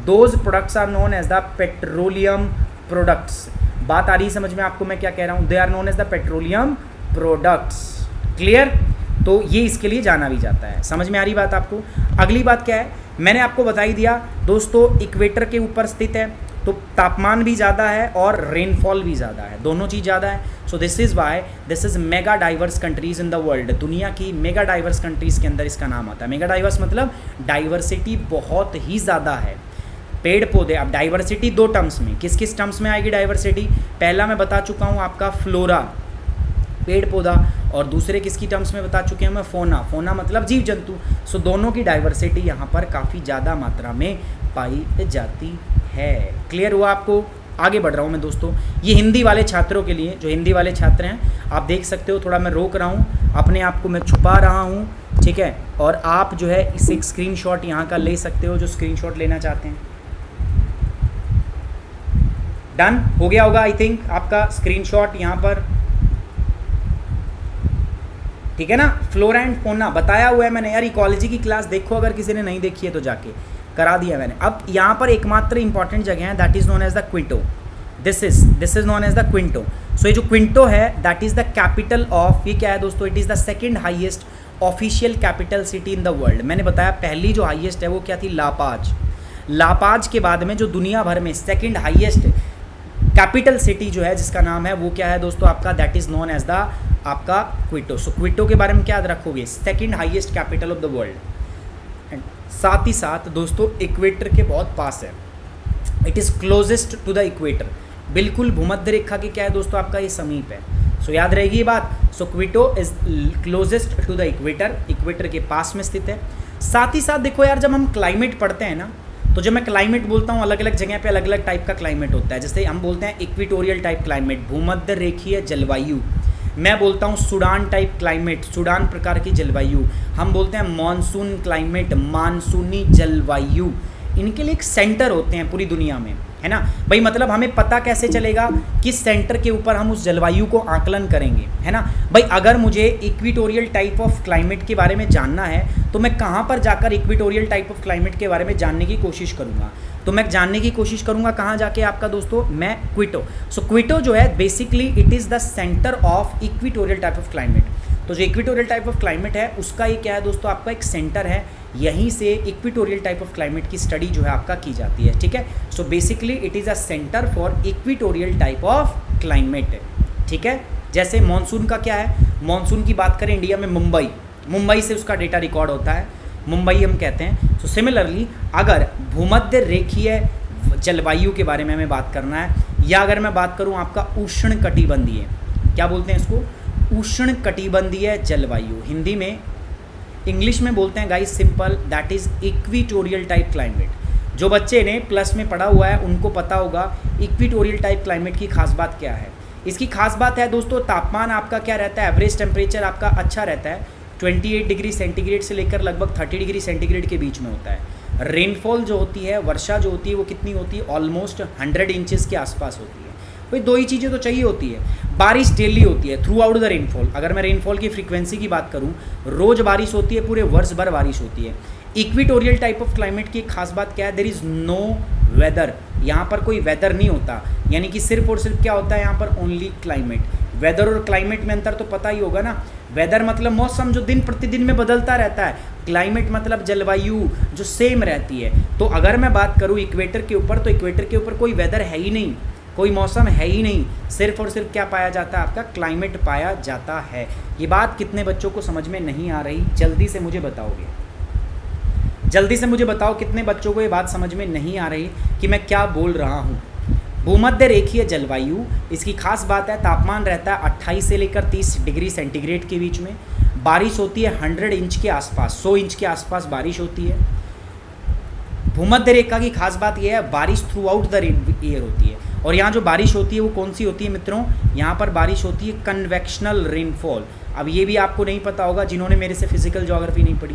those products are known as the petroleum products. बात आ रही है समझ में आपको मैं क्या कह रहा हूँ, they are known as the petroleum products. Clear, तो ये इसके लिए जाना भी जाता है। समझ में आ रही बात आपको। अगली बात क्या है, मैंने आपको बता ही दिया दोस्तों, इक्वेटर के ऊपर स्थित है तो तापमान भी ज़्यादा है और रेनफॉल भी ज़्यादा है, दोनों चीज़ ज़्यादा है। सो this is why this is mega diverse countries in the world. दुनिया की मेगा डाइवर्स कंट्रीज़ के अंदर इसका नाम आता है। मेगा डाइवर्स मतलब डाइवर्सिटी बहुत ही ज़्यादा है। पेड़ पौधे, अब डाइवर्सिटी दो टर्म्स में, किस किस टर्म्स में आएगी डाइवर्सिटी, पहला मैं बता चुका हूँ आपका फ्लोरा, पेड़ पौधा, और दूसरे किसकी टर्म्स में बता चुके हैं मैं, फोना। फोना मतलब जीव जंतु। सो दोनों की डाइवर्सिटी यहाँ पर काफ़ी ज़्यादा मात्रा में पाई जाती है। क्लियर हुआ आपको। आगे बढ़ रहा हूँ मैं दोस्तों, ये हिंदी वाले छात्रों के लिए, जो हिंदी वाले छात्र हैं, आप देख सकते हो थोड़ा मैं रोक रहा हूँ, अपने आप को मैं छुपा रहा हूँ, ठीक है। और आप जो है इसे एक स्क्रीनशॉट यहाँ का ले सकते हो, जो स्क्रीनशॉट लेना चाहते हैं। डन हो गया होगा आई थिंक आपका स्क्रीनशॉट यहाँ पर, ठीक है ना। फ्लोरा एंड फोना बताया हुआ है मैंने यार, इकोलॉजी की क्लास देखो, अगर किसी ने नहीं देखी है तो जाके करा दिया मैंने। अब यहाँ पर एकमात्र इंपॉर्टेंट जगह है, that is known as the Quito. This is known as the Quito. So ये जो क्विंटो है that is the capital of, ये क्या है दोस्तों, it is the second highest official capital city in the world. मैंने बताया पहली जो हाइएस्ट है वो क्या थी, लापाज। लापाज के बाद में जो दुनिया भर में सेकेंड हाइएस्ट कैपिटल सिटी जो है जिसका नाम है वो क्या है दोस्तों आपका, that is known as the आपका क्विटो। सो क्विटो के बारे में क्या याद रखोगे, second highest capital of the world. And साथ ही साथ दोस्तों इक्वेटर के बहुत पास है, it is closest to the equator, बिल्कुल भूमध्य रेखा के क्या है दोस्तों आपका ये समीप है। सो याद रहेगी ये बात। So Quito is closest to the equator, equator के पास में स्थित है। साथ ही साथ देखो यार, जब हम क्लाइमेट पढ़ते हैं ना, तो जब मैं क्लाइमेट बोलता हूँ अलग अलग जगह पे अलग अलग टाइप का क्लाइमेट होता है। जैसे हम बोलते हैं इक्वेटोरियल टाइप क्लाइमेट, भूमध्य रेखीय जलवायु। मैं बोलता हूँ सूडान टाइप क्लाइमेट, सूडान प्रकार की जलवायु। हम बोलते हैं मॉनसून क्लाइमेट, मानसूनी जलवायु। इनके लिए एक सेंटर होते हैं पूरी दुनिया में, है ना भाई। मतलब हमें पता कैसे चलेगा किस सेंटर के ऊपर हम उस जलवायु को आकलन करेंगे, है ना भाई। अगर मुझे इक्वेटोरियल टाइप ऑफ क्लाइमेट के बारे में जानना है तो मैं कहाँ पर जाकर इक्वेटोरियल टाइप ऑफ क्लाइमेट के बारे में जानने की कोशिश करूँगा, तो मैं जानने की कोशिश करूँगा कहाँ जाके आपका दोस्तों, मैं क्विटो। सो क्विटो जो है basically it is the centre of equatorial type of climate. तो जो इक्वेटोरियल टाइप ऑफ क्लाइमेट है उसका ये क्या है दोस्तों आपका एक सेंटर है, यहीं से इक्वेटोरियल टाइप ऑफ क्लाइमेट की स्टडी जो है आपका की जाती है, ठीक है। So basically it is a centre for equatorial type of climate, ठीक है। जैसे मॉनसून का क्या है, मॉनसून की बात करें इंडिया में मुंबई से उसका डेटा रिकॉर्ड होता है, मुंबई हम कहते हैं। सो सिमिलरली अगर भूमध्य रेखीय जलवायु के बारे में हमें बात करना है, या अगर मैं बात करूं आपका उष्ण कटिबंधीय, क्या बोलते हैं इसको, उष्ण कटिबंधीय जलवायु, हिंदी में इंग्लिश में बोलते हैं guys simple, that is equatorial type climate. जो बच्चे ने प्लस में पढ़ा हुआ है उनको पता होगा इक्वेटोरियल टाइप क्लाइमेट की खास बात क्या है। इसकी खास बात है दोस्तों, तापमान आपका क्या रहता है, एवरेज टेम्परेचर आपका अच्छा रहता है, 28 डिग्री सेंटीग्रेड से लेकर लगभग 30 डिग्री सेंटीग्रेड के बीच में होता है। रेनफॉल जो होती है, वर्षा जो होती है वो कितनी होती है, ऑलमोस्ट 100 इंचेस के आसपास होती है। भाई दो ही चीज़ें तो चाहिए होती है, बारिश डेली होती है थ्रू आउट द रेनफॉल। अगर मैं रेनफॉल की फ्रीक्वेंसी की बात करूं, रोज़ बारिश होती है, पूरे वर्ष भर बारिश होती है। इक्वेटोरियल टाइप ऑफ क्लाइमेट की एक खास बात क्या है, देयर इज़ नो वेदर, यहाँ पर कोई वेदर नहीं होता, यानी कि सिर्फ और सिर्फ क्या होता है यहाँ पर, ओनली क्लाइमेट। वेदर और क्लाइमेट में अंतर तो पता ही होगा ना, वेदर मतलब मौसम जो दिन प्रतिदिन में बदलता रहता है, क्लाइमेट मतलब जलवायु जो सेम रहती है। तो अगर मैं बात करूँ इक्वेटर के ऊपर, तो इक्वेटर के ऊपर कोई वेदर है ही नहीं, कोई मौसम है ही नहीं, सिर्फ और सिर्फ क्या पाया जाता है, आपका क्लाइमेट पाया जाता है। ये बात कितने बच्चों को समझ में नहीं आ रही, जल्दी से मुझे बताओगे, जल्दी से मुझे बताओ कितने बच्चों को ये बात समझ में नहीं आ रही कि मैं क्या बोल रहा हूँ। भूमध्य रेखीय जलवायु, इसकी खास बात है तापमान रहता है 28 से लेकर 30 डिग्री सेंटीग्रेड के बीच में। बारिश होती है 100 इंच के आसपास, 100 इंच के आसपास बारिश होती है। भूमध्य रेखा की खास बात यह है बारिश थ्रू आउट द ईयर होती है। और यहाँ जो बारिश होती है वो कौन सी होती है मित्रों, यहाँ पर बारिश होती है कन्वेक्शनल रेनफॉल। अब ये भी आपको नहीं पता होगा जिन्होंने मेरे से फिजिकल ज्योग्राफी नहीं पढ़ी।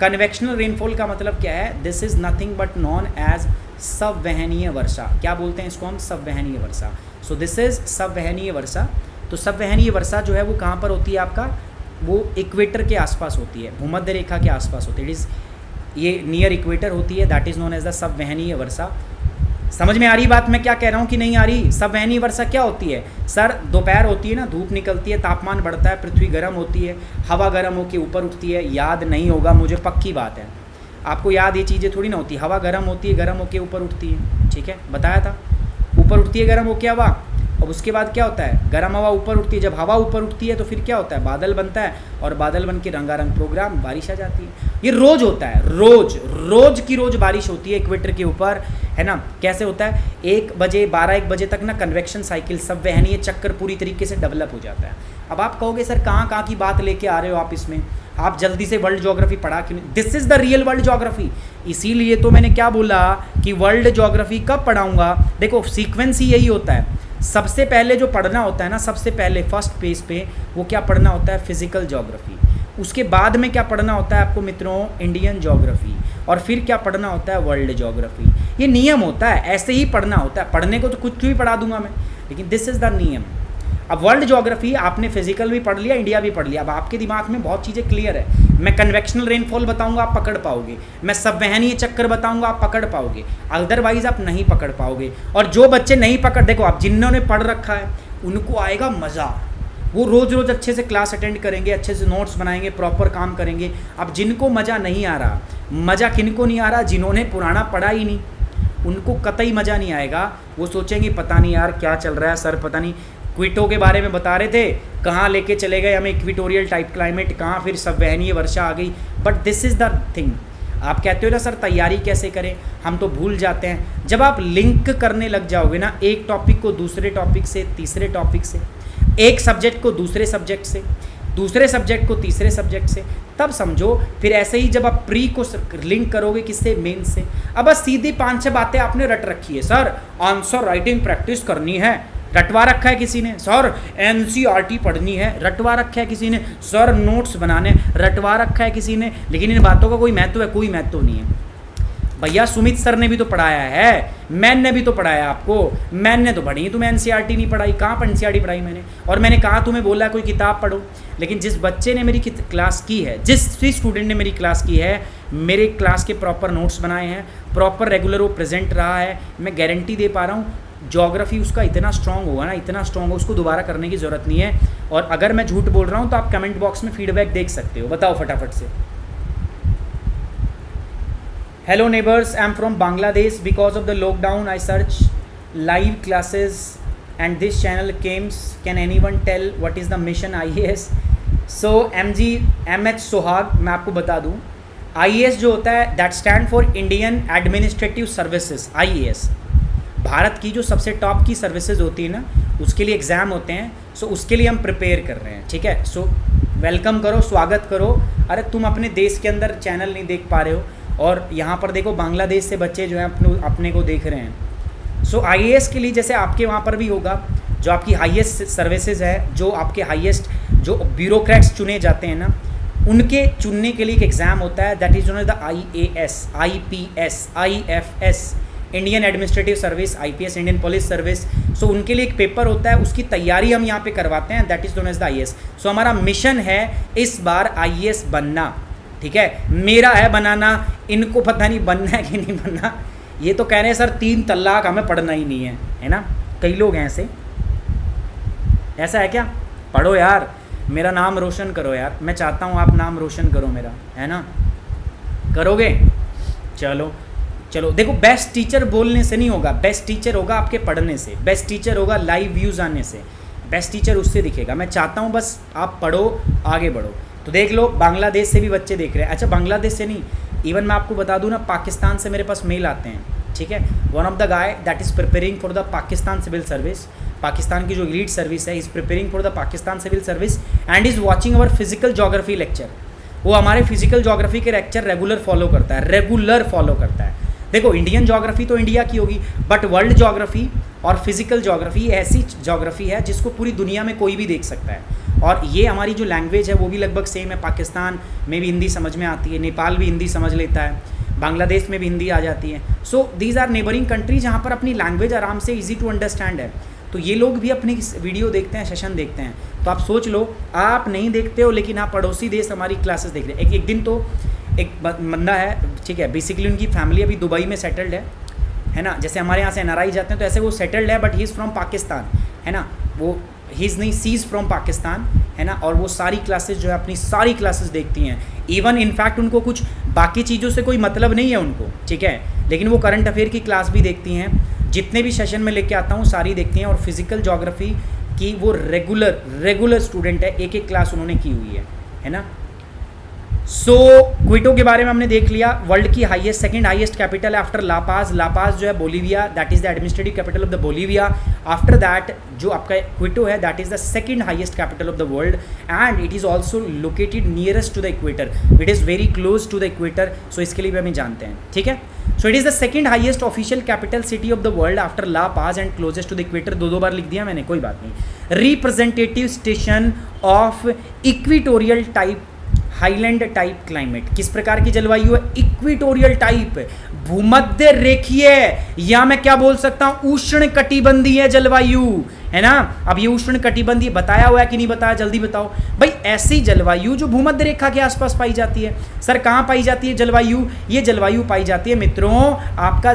कन्वेक्शनल रेनफॉल का मतलब क्या है, this is nothing but known as संवहनीय वर्षा। क्या बोलते हैं इसको हम, संवहनीय वर्षा। सो दिस इज़ संवहनीय वर्षा। तो संवहनीय वर्षा जो है वो कहाँ पर होती है आपका, वो इक्वेटर के आसपास होती है, भूमध्य रेखा के आसपास होती है। इट इज़ ये नियर इक्वेटर होती है, that is known as the संवहनीय वर्षा। समझ में आ रही बात मैं क्या कह रहा हूँ कि नहीं आ रही। संवहनीय वर्षा क्या होती है सर, दोपहर होती है ना, धूप निकलती है, तापमान बढ़ता है, पृथ्वी गर्म होती है, हवा गर्म होकर ऊपर उठती है। याद नहीं होगा मुझे, पक्की बात है, आपको याद ये चीज़ें थोड़ी ना होती। हवा गर्म होती है, गर्म होकर ऊपर उठती है, ठीक है, बताया था, ऊपर उठती है गर्म होकर हवा। और उसके बाद क्या होता है, गर्म हवा ऊपर उठती है। जब हवा ऊपर उठती है तो फिर क्या होता है, बादल बनता है, और बादल बन के रंगारंग प्रोग्राम, बारिश आ जाती है। ये रोज होता है, रोज की रोज बारिश होती है इक्वेटर के ऊपर, है ना। कैसे होता है, 1 बजे 12-1 बजे तक ना कन्वेक्शन साइकिल, संवहनीय चक्कर पूरी तरीके से डेवलप हो जाता है। अब आप कहोगे सर कहाँ की बात लेके आ रहे हो आप इसमें, आप जल्दी से वर्ल्ड ज्योग्राफी पढ़ा क्यों नहीं। This is the real world geography. इसीलिए तो मैंने क्या बोला कि वर्ल्ड ज्योग्राफी कब पढ़ाऊंगा। देखो सीक्वेंस ही यही होता है, सबसे पहले जो पढ़ना होता है ना, सबसे पहले फर्स्ट पेज पे वो क्या पढ़ना होता है, फिजिकल ज्योग्राफी। उसके बाद में क्या पढ़ना होता है आपको मित्रों, इंडियन ज्योग्राफी। और फिर क्या पढ़ना होता है, वर्ल्ड ज्योग्राफी। ये नियम होता है, ऐसे ही पढ़ना होता है। पढ़ने को तो कुछ भी पढ़ा दूंगा मैं, लेकिन दिस इज़ द नियम। अब वर्ल्ड ज्योग्राफी आपने फिजिकल भी पढ़ लिया, इंडिया भी पढ़ लिया, अब आपके दिमाग में बहुत चीज़ें क्लियर है। मैं कन्वेक्शनल रेनफॉल बताऊंगा आप पकड़ पाओगे, मैं संवहनीय चक्कर बताऊंगा आप पकड़ पाओगे, अदरवाइज आप नहीं पकड़ पाओगे। और जो बच्चे नहीं पकड़, देखो आप जिन्होंने पढ़ रखा है उनको आएगा मज़ा, वो रोज़ रोज़ अच्छे से क्लास अटेंड करेंगे, अच्छे से नोट्स बनाएंगे, प्रॉपर काम करेंगे। अब जिनको मज़ा नहीं आ रहा, मज़ा किनको नहीं आ रहा, जिन्होंने पुराना पढ़ा ही नहीं, उनको कतई मज़ा नहीं आएगा। वो सोचेंगे पता नहीं यार क्या चल रहा है सर, पता नहीं क्विटो के बारे में बता रहे थे, कहाँ लेके चले गए हमें, इक्विटोरियल टाइप क्लाइमेट, कहाँ फिर संवहनीय वर्षा आ गई। But this is the thing. आप कहते हो ना सर तैयारी कैसे करें, हम तो भूल जाते हैं। जब आप लिंक करने लग जाओगे ना, एक टॉपिक को दूसरे टॉपिक से, तीसरे टॉपिक से, एक सब्जेक्ट को दूसरे सब्जेक्ट से, दूसरे सब्जेक्ट को तीसरे सब्जेक्ट से, तब समझो। फिर ऐसे ही जब आप प्री को लिंक करोगे किससे, मेन से। अब बस सीधी 5-6 बातें आपने रट रखी है, सर आंसर राइटिंग प्रैक्टिस करनी है, रटवा रखा है किसी ने, सर एनसीईआरटी पढ़नी है, रटवा रखा है किसी ने, सर नोट्स बनाने, रटवा रखा है किसी ने। लेकिन इन बातों का कोई महत्व है, कोई महत्व नहीं है भैया। सुमित सर ने भी तो पढ़ाया है, मैन ने भी तो पढ़ाया आपको, मैन ने तो पढ़ी, तुम्हें एनसीईआरटी नहीं पढ़ाई। कहाँ पर एनसीईआरटी पढ़ाई मैंने, और मैंने कहा तुम्हें बोला कोई किताब पढ़ो। लेकिन जिस बच्चे ने मेरी क्लास की है, जिस स्टूडेंट ने मेरी क्लास की है, मेरे क्लास के प्रॉपर नोट्स बनाए हैं, प्रॉपर रेगुलर वो प्रेजेंट रहा है, मैं गारंटी दे पा रहा हूँ ज्योग्राफी उसका इतना स्ट्रांग होगा ना, इतना स्ट्रांग हो, उसको दोबारा करने की ज़रूरत नहीं है। और अगर मैं झूठ बोल रहा हूँ तो आप कमेंट बॉक्स में फीडबैक देख सकते हो, बताओ फटाफट से। Hello neighbours, I am from Bangladesh. Because of the lockdown I search live classes and this channel comes, can anyone tell what is the mission IAS। So MH Sohag, मैं आपको बता दूँ, IAS जो होता है that stand for Indian administrative services. IAS Bharat की जो सबसे टॉप की सर्विसेज होती है ना, उसके लिए एग्ज़ाम होते हैं। सो उसके लिए हम प्रिपेयर कर रहे हैं, ठीक है। सो वेलकम करो, स्वागत करो। अरे तुम अपने देश के अंदर चैनल नहीं देख पा रहे हो, और यहाँ पर देखो बांग्लादेश से बच्चे जो हैं अपने को देख रहे हैं। सो IAS के लिए जैसे आपके वहाँ पर भी होगा, जो आपकी हाईएस्ट सर्विसेज है, जो आपके हाईएस्ट जो ब्यूरोक्रेट्स चुने जाते हैं ना, उनके चुनने के लिए एक एग्ज़ाम होता है, that is known as the IAS, IPS, IFS, Indian administrative service, IPS Indian police service. So उनके लिए एक पेपर होता है, उसकी तैयारी हम यहाँ पे करवाते हैं, that is known as the IAS। So हमारा मिशन है इस बार IAS बनना, ठीक है, मेरा है बनाना, इनको पता नहीं बनना है कि नहीं बनना। ये तो कह रहे हैं सर 3 तलाक हमें पढ़ना ही नहीं है ना, कई लोग हैं ऐसे। ऐसा है क्या, पढ़ो यार, मेरा नाम रोशन करो यार, मैं चाहता हूँ आप नाम रोशन करो मेरा, है ना, करोगे। चलो चलो देखो, बेस्ट टीचर बोलने से नहीं होगा, बेस्ट टीचर होगा आपके पढ़ने से, बेस्ट टीचर होगा लाइव व्यूज़ आने से, बेस्ट टीचर उससे दिखेगा। मैं चाहता हूँ बस आप पढ़ो, आगे बढ़ो। तो देख लो बांग्लादेश से भी बच्चे देख रहे हैं। अच्छा बांग्लादेश से नहीं, इवन मैं आपको बता दूँ ना, पाकिस्तान से मेरे पास मेल आते हैं, ठीक है, one of the guy that is preparing for the Pakistan civil service, Pakistan की जो एलीट सर्विस है, is preparing for the Pakistan civil service and is watching our physical geography lecture. वो हमारे फिजिकल जोग्राफी के लेक्चर रेगुलर फॉलो करता है। देखो Indian geography तो इंडिया की होगी, बट वर्ल्ड जोग्राफी और फिजिकल जोग्राफी ऐसी जोग्राफी है जिसको पूरी दुनिया में कोई भी देख सकता है। और ये हमारी जो लैंग्वेज है वो भी लगभग सेम है। पाकिस्तान में भी हिंदी समझ में आती है, नेपाल भी हिंदी समझ लेता है, बांग्लादेश में भी हिंदी आ जाती है। So these are neighbouring country जहाँ पर अपनी लैंग्वेज आराम से ईजी टू अंडरस्टैंड है। तो ये लोग भी अपनी वीडियो देखते हैं, सेशन देखते हैं। तो आप सोच लो, आप नहीं देखते हो लेकिन आप पड़ोसी देश हमारी क्लासेस देख रहे हैं। एक दिन तो एक बंदा है, ठीक है, बेसिकली उनकी फैमिली अभी दुबई में सेटल्ड है ना, जैसे हमारे यहाँ से NRI जाते हैं तो ऐसे वो सेटल्ड है, but he is from Pakistan, है ना, वो ही इज़ नहीं, सी इज़ फ्रॉम पाकिस्तान, है ना। और वो सारी क्लासेस जो है अपनी सारी क्लासेस देखती हैं। इवन इनफैक्ट उनको कुछ बाकी चीज़ों से कोई मतलब नहीं है उनको, ठीक है, लेकिन वो करंट अफेयर की क्लास भी देखती हैं। जितने भी सेशन में लेके आता हूँ सारी देखती हैं। और फिजिकल जोग्राफी की वो रेगुलर स्टूडेंट है, एक क्लास उन्होंने की हुई है ना। सो क्विटो के बारे में हमने देख लिया। वर्ल्ड की हाईएस्ट, सेकंड हाईएस्ट कैपिटल है आफ्टर लापाज। लापाज जो है Bolivia, that is the administrative capital of the Bolivia. After that जो आपका क्विटो है that is the second highest capital of the world and it is also located nearest to the equator, it is very close to the equator. So इसके लिए भी हमें जानते हैं, ठीक है। So it is the second highest official capital city of the world after La Paz and closest to the equator. दो बार लिख दिया मैंने, कोई बात नहीं। Representative station of equatorial type highland type climate, किस प्रकार की जलवायु है? इक्विटोरियल टाइप, भूमध्य रेखीय, या मैं क्या बोल सकता हूं, उष्ण कटिबंधीय जलवायु, है ना। अब ये उष्ण कटिबंधीय बताया हुआ है कि नहीं बताया, जल्दी बताओ भाई। ऐसी जलवायु जो भूमध्य रेखा के आसपास पाई जाती है। सर कहाँ पाई जाती है जलवायु? ये जलवायु पाई जाती है मित्रों आपका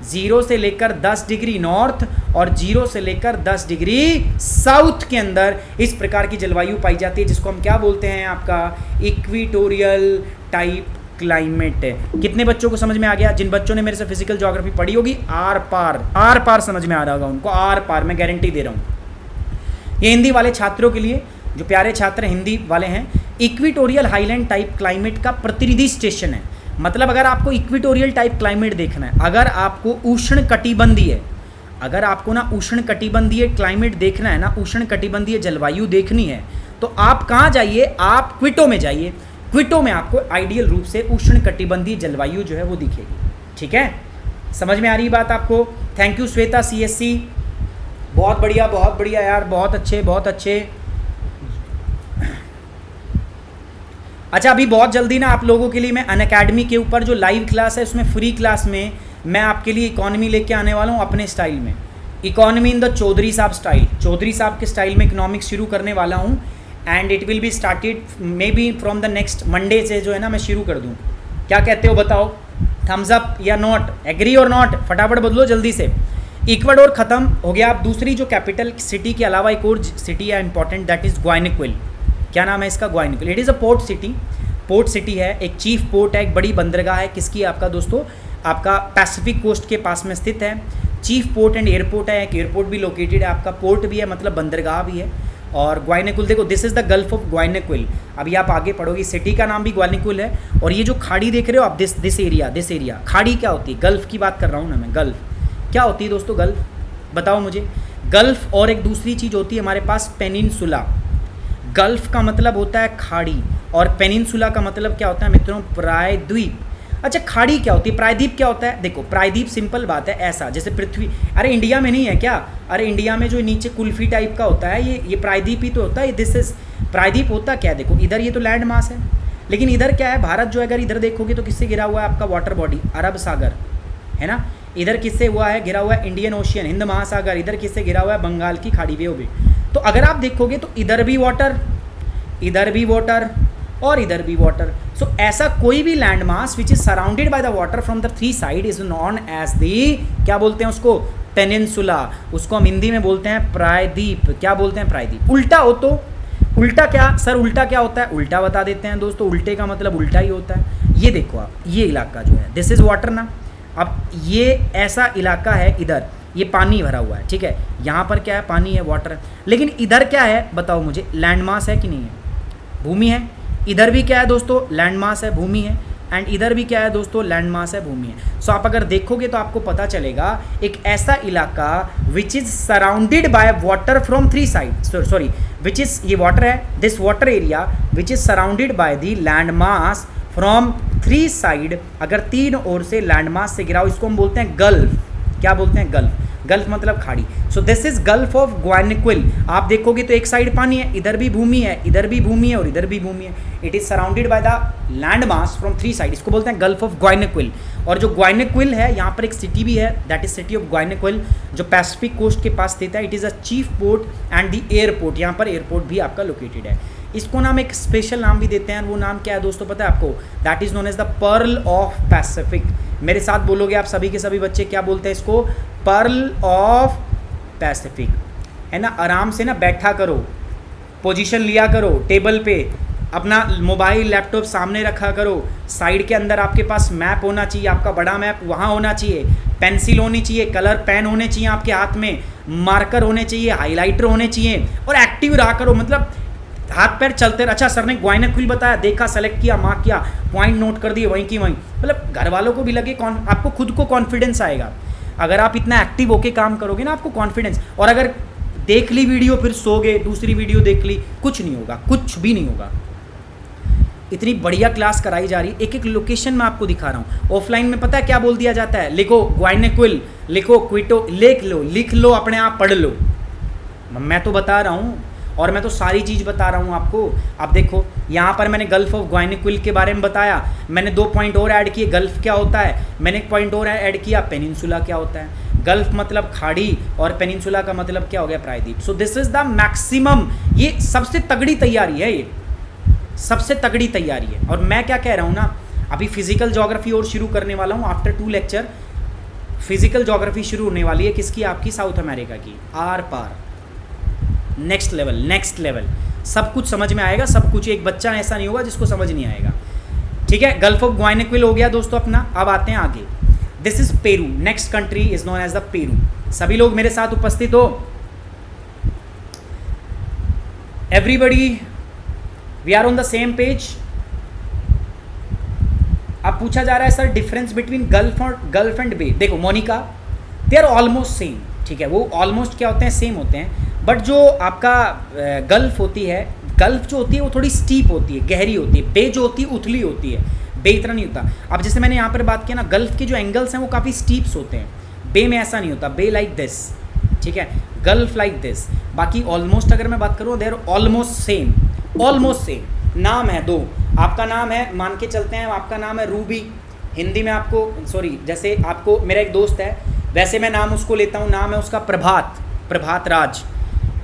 0 से लेकर 10 डिग्री नॉर्थ और 0 से लेकर 10 डिग्री साउथ के अंदर इस प्रकार की जलवायु पाई जाती है, जिसको हम क्या बोलते हैं, आपका इक्विटोरियल टाइप क्लाइमेट। कितने बच्चों को समझ में आ गया? जिन बच्चों ने मेरे से फिजिकल ज्योग्राफी पढ़ी होगी, आर पार समझ में आ रहा होगा उनको, आर पार, मैं गारंटी दे रहा हूँ। ये हिंदी वाले छात्रों के लिए, जो प्यारे छात्र हिंदी वाले हैं, इक्विटोरियल हाईलैंड टाइप क्लाइमेट का प्रतिनिधि स्टेशन है। मतलब अगर आपको इक्विटोरियल टाइप क्लाइमेट देखना है, अगर आपको उष्ण कटिबंधीय, अगर आपको ना उष्ण कटिबंधीय क्लाइमेट देखना है ना, उष्ण कटिबंधीय जलवायु देखनी है, तो आप कहाँ जाइए? आप क्विटो में जाइए। क्विटो में आपको आइडियल रूप से उष्ण कटिबंधीय जलवायु जो है वो दिखेगी, ठीक है। समझ में आ रही बात आपको? थैंक यू श्वेता CSC, बहुत बढ़िया यार, बहुत अच्छे। अच्छा, अभी बहुत जल्दी ना आप लोगों के लिए मैं अनअकैडमी के ऊपर जो लाइव क्लास है उसमें फ्री क्लास में मैं आपके लिए इकोनॉमी लेके आने वाला हूँ अपने स्टाइल में। इकोनॉमी इन द चौधरी साहब स्टाइल, चौधरी साहब के स्टाइल में इकोनॉमिक्स शुरू करने वाला हूँ and it will be started may be from the next Monday से जो है ना मैं शुरू कर दूँ। क्या कहते हो बताओ? थम्स अप या नॉट? एग्री और नॉट? फटाफट बदलो जल्दी से। इक्वाडोर खत्म हो गया। आप दूसरी जो कैपिटल सिटी के अलावा एक और सिटी है इंपॉर्टेंट, दैट इज़ ग्वाइनिक्विल। क्या नाम है इसका? Guayaquil. It is a port city है, एक चीफ पोर्ट है, एक बड़ी बंदरगाह है। किसकी? आपका दोस्तों, आपका पैसिफिक कोस्ट के पास में स्थित है। चीफ पोर्ट एंड एयरपोर्ट है, एक एयरपोर्ट भी लोकेटेड है, आपका पोर्ट भी है, मतलब बंदरगाह भी है। और ग्वाइनिक्विल देखो, this is the gulf of Guayaquil. अभी आप आगे पढ़ोगे, सिटी का नाम भी ग्वाइनिक्विल है। और ये जो खाड़ी देख रहे हो आप, दिस एरिया, खाड़ी क्या होती है? गल्फ की बात कर रहा हूँ ना मैं। गल्फ क्या होती है दोस्तों? गल्फ बताओ मुझे। गल्फ और एक दूसरी चीज़ होती है हमारे पास पेनिनसुला। गल्फ का मतलब होता है खाड़ी और पेनिनसुला का मतलब क्या होता है मित्रों? प्रायद्वीप। अच्छा, खाड़ी क्या होती है? प्रायद्वीप क्या होता है? देखो, प्रायद्वीप सिंपल बात है, ऐसा जैसे पृथ्वी, अरे इंडिया में नहीं है क्या? अरे इंडिया में जो नीचे कुल्फी टाइप का होता है ये प्रायद्वीप ही तो होता है। दिस इज प्रायद्वीप होता क्या है? देखो इधर ये तो लैंड मास है, लेकिन इधर क्या है? भारत जो है, अगर इधर देखोगे तो किससे घिरा हुआ है? आपका वाटर बॉडी अरब सागर, है ना। इधर किससे हुआ है? घिरा हुआ है इंडियन ओशियन, हिंद महासागर। इधर किससे घिरा हुआ है? बंगाल की खाड़ी वे भी। तो अगर आप देखोगे तो इधर भी वाटर, इधर भी वाटर और इधर भी वाटर। सो ऐसा कोई भी land mass which is surrounded by the water from the three side is known as the, क्या बोलते हैं उसको? पेनिनसुला। उसको हम हिंदी में बोलते हैं प्रायद्वीप। क्या बोलते हैं? प्रायद्वीप। उल्टा हो तो उल्टा क्या? सर उल्टा क्या होता है? उल्टा बता देते हैं दोस्तों। उल्टे का मतलब उल्टा ही होता है। ये देखो आप, ये इलाका जो है, दिस इज वाटर ना। अब ये ऐसा इलाका है, इधर ये पानी भरा हुआ है, ठीक है। यहाँ पर क्या है? पानी है, वाटर है। लेकिन इधर क्या है बताओ मुझे? लैंड मास है कि नहीं है? भूमि है। इधर भी क्या है दोस्तों? लैंड मास है, भूमि है। एंड इधर भी क्या है दोस्तों, लैंड मास है, भूमि है। सो आप अगर देखोगे तो आपको पता चलेगा एक ऐसा इलाका विच is surrounded by water from 3 side, sorry which is, ये वाटर है, this water area which is surrounded by the land mass from 3 side, अगर 3 ओर से लैंड मास से घिरा हो, इसको हम बोलते हैं गल्फ। क्या बोलते हैं, गल्फ। गल्फ मतलब खाड़ी। So this is gulf of Guayaquil. आप देखोगे तो एक साइड पानी है, इधर भी भूमि है, इधर भी भूमि है और इधर भी भूमि है। It is surrounded by the land mass from 3 side, इसको बोलते हैं गल्फ ऑफ ग्वानिक्विल। और जो ग्वानिक्विल है, यहाँ पर एक सिटी भी है, दैट इज सिटी ऑफ ग्वानिक्विल, जो पैसिफिक कोस्ट के पास स्थित है। It is a chief port and the airport, यहाँ पर एयरपोर्ट भी आपका लोकेटेड है। इसको नाम एक स्पेशल नाम भी देते हैं, वो नाम क्या है दोस्तों पता है आपको, that is known as the pearl of Pacific. मेरे साथ बोलोगे आप सभी के सभी बच्चे, क्या बोलते हैं इसको, पर्ल ऑफ पैसिफिक, है ना। आराम से ना बैठा करो, पोजीशन लिया करो टेबल पे, अपना मोबाइल लैपटॉप सामने रखा करो, साइड के अंदर आपके पास मैप होना चाहिए, आपका बड़ा मैप वहाँ होना चाहिए, पेंसिल होनी चाहिए, कलर पेन होने चाहिए आपके हाथ में, मार्कर होने चाहिए, हाइलाइटर होने चाहिए, और एक्टिव रहा करो, मतलब हाथ पैर चलते रहे। अच्छा सर ने ग्वाइनिक्विल बताया, देखा, सेलेक्ट किया, मार्क किया, पॉइंट नोट कर दिए, वहीं की वहीं, मतलब घर वालों को भी लगे, आपको खुद को कॉन्फिडेंस आएगा। अगर आप इतना एक्टिव होके काम करोगे ना, आपको कॉन्फिडेंस। और अगर देख ली वीडियो फिर सो गए, दूसरी वीडियो देख ली, कुछ नहीं होगा, कुछ भी नहीं होगा। इतनी बढ़िया क्लास कराई जा रही है, एक एक लोकेशन में आपको दिखा रहा हूँ। ऑफलाइन में पता है क्या बोल दिया जाता है, लिखो ग्वाइनिक्विल, लिखो क्विटो, लिख लो अपने आप, पढ़ लो। मैं तो बता रहा हूँ, और मैं तो सारी चीज़ बता रहा हूँ आपको। अब देखो यहाँ पर मैंने गल्फ ऑफ ग्वाइनिक्विल के बारे में बताया, मैंने 2 पॉइंट और ऐड किए, गल्फ क्या होता है, मैंने 1 पॉइंट और ऐड किया, पेनिनसुला क्या होता है। गल्फ मतलब खाड़ी और पेनिनसुला का मतलब क्या हो गया, प्रायद्वीप। सो दिस इज द मैक्सिमम, ये सबसे तगड़ी तैयारी है, ये सबसे तगड़ी तैयारी है। और मैं क्या कह रहा हूँ ना, अभी फिजिकल ज्योग्राफी और शुरू करने वाला हूँ, आफ्टर 2 लेक्चर फिजिकल ज्योग्राफी शुरू होने वाली है, किसकी, आपकी साउथ अमेरिका की, आर पार, नेक्स्ट लेवल, नेक्स्ट लेवल, सब कुछ समझ में आएगा, सब कुछ। एक बच्चा ऐसा नहीं होगा जिसको समझ नहीं आएगा, ठीक है। गल्फ ऑफ ग्वाइनिक्विल हो गया दोस्तों अपना। अब आते हैं आगे, this is Peru, next country is known as the Peru. सभी लोग मेरे साथ उपस्थित हो, everybody, we are on the same page. अब पूछा जा रहा है sir difference between gulf and bay. देखो Monica, they are almost same, ठीक है, वो ऑलमोस्ट क्या होते हैं, सेम होते हैं। बट जो आपका गल्फ होती है, गल्फ जो होती है वो थोड़ी स्टीप होती है, गहरी होती है। बे जो होती है उथली होती है, बे इतना नहीं होता। अब जैसे मैंने यहाँ पर बात किया ना, गल्फ के जो एंगल्स हैं वो काफ़ी स्टीप्स होते हैं, बे में ऐसा नहीं होता, बे लाइक दिस, ठीक है, गल्फ लाइक दिस। बाकी ऑलमोस्ट अगर मैं बात करूँ, देर ऑलमोस्ट सेम, ऑलमोस्ट सेम। नाम है 2, आपका नाम है, मान के चलते हैं आपका नाम है रूबी, हिंदी में आपको, सॉरी, जैसे आपको, मेरा एक दोस्त है, वैसे मैं नाम उसको लेता हूँ, नाम है उसका प्रभात, प्रभात राज,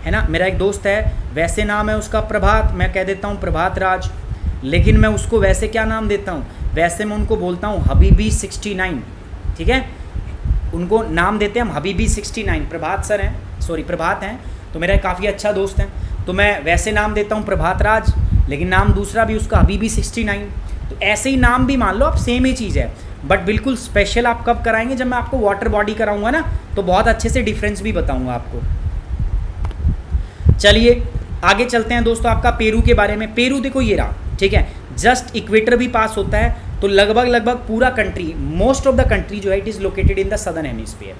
है ना। मेरा एक दोस्त है, वैसे नाम है उसका प्रभात, मैं कह देता हूँ प्रभात राज, लेकिन मैं उसको वैसे क्या नाम देता हूँ, वैसे मैं उनको बोलता हूँ हबीबी 69, ठीक है, उनको नाम देते हैं हम हबीबी 69। प्रभात सर हैं, सॉरी प्रभात हैं, तो मेरा काफ़ी अच्छा दोस्त है, तो मैं वैसे नाम देता हूँ प्रभात राज, लेकिन नाम दूसरा भी उसका हबीबी 69। तो ऐसे ही नाम भी मान लो आप, सेम ही चीज़ है, बट बिल्कुल स्पेशल आप कब कराएंगे, जब मैं आपको वाटर बॉडी कराऊंगा ना, तो बहुत अच्छे से डिफरेंस भी बताऊंगा आपको। चलिए आगे चलते हैं दोस्तों, आपका पेरू के बारे में। पेरू देखो ये रहा, ठीक है, जस्ट इक्वेटर भी पास होता है, तो लगभग पूरा country, most of the country जो है, it is located in the southern hemisphere.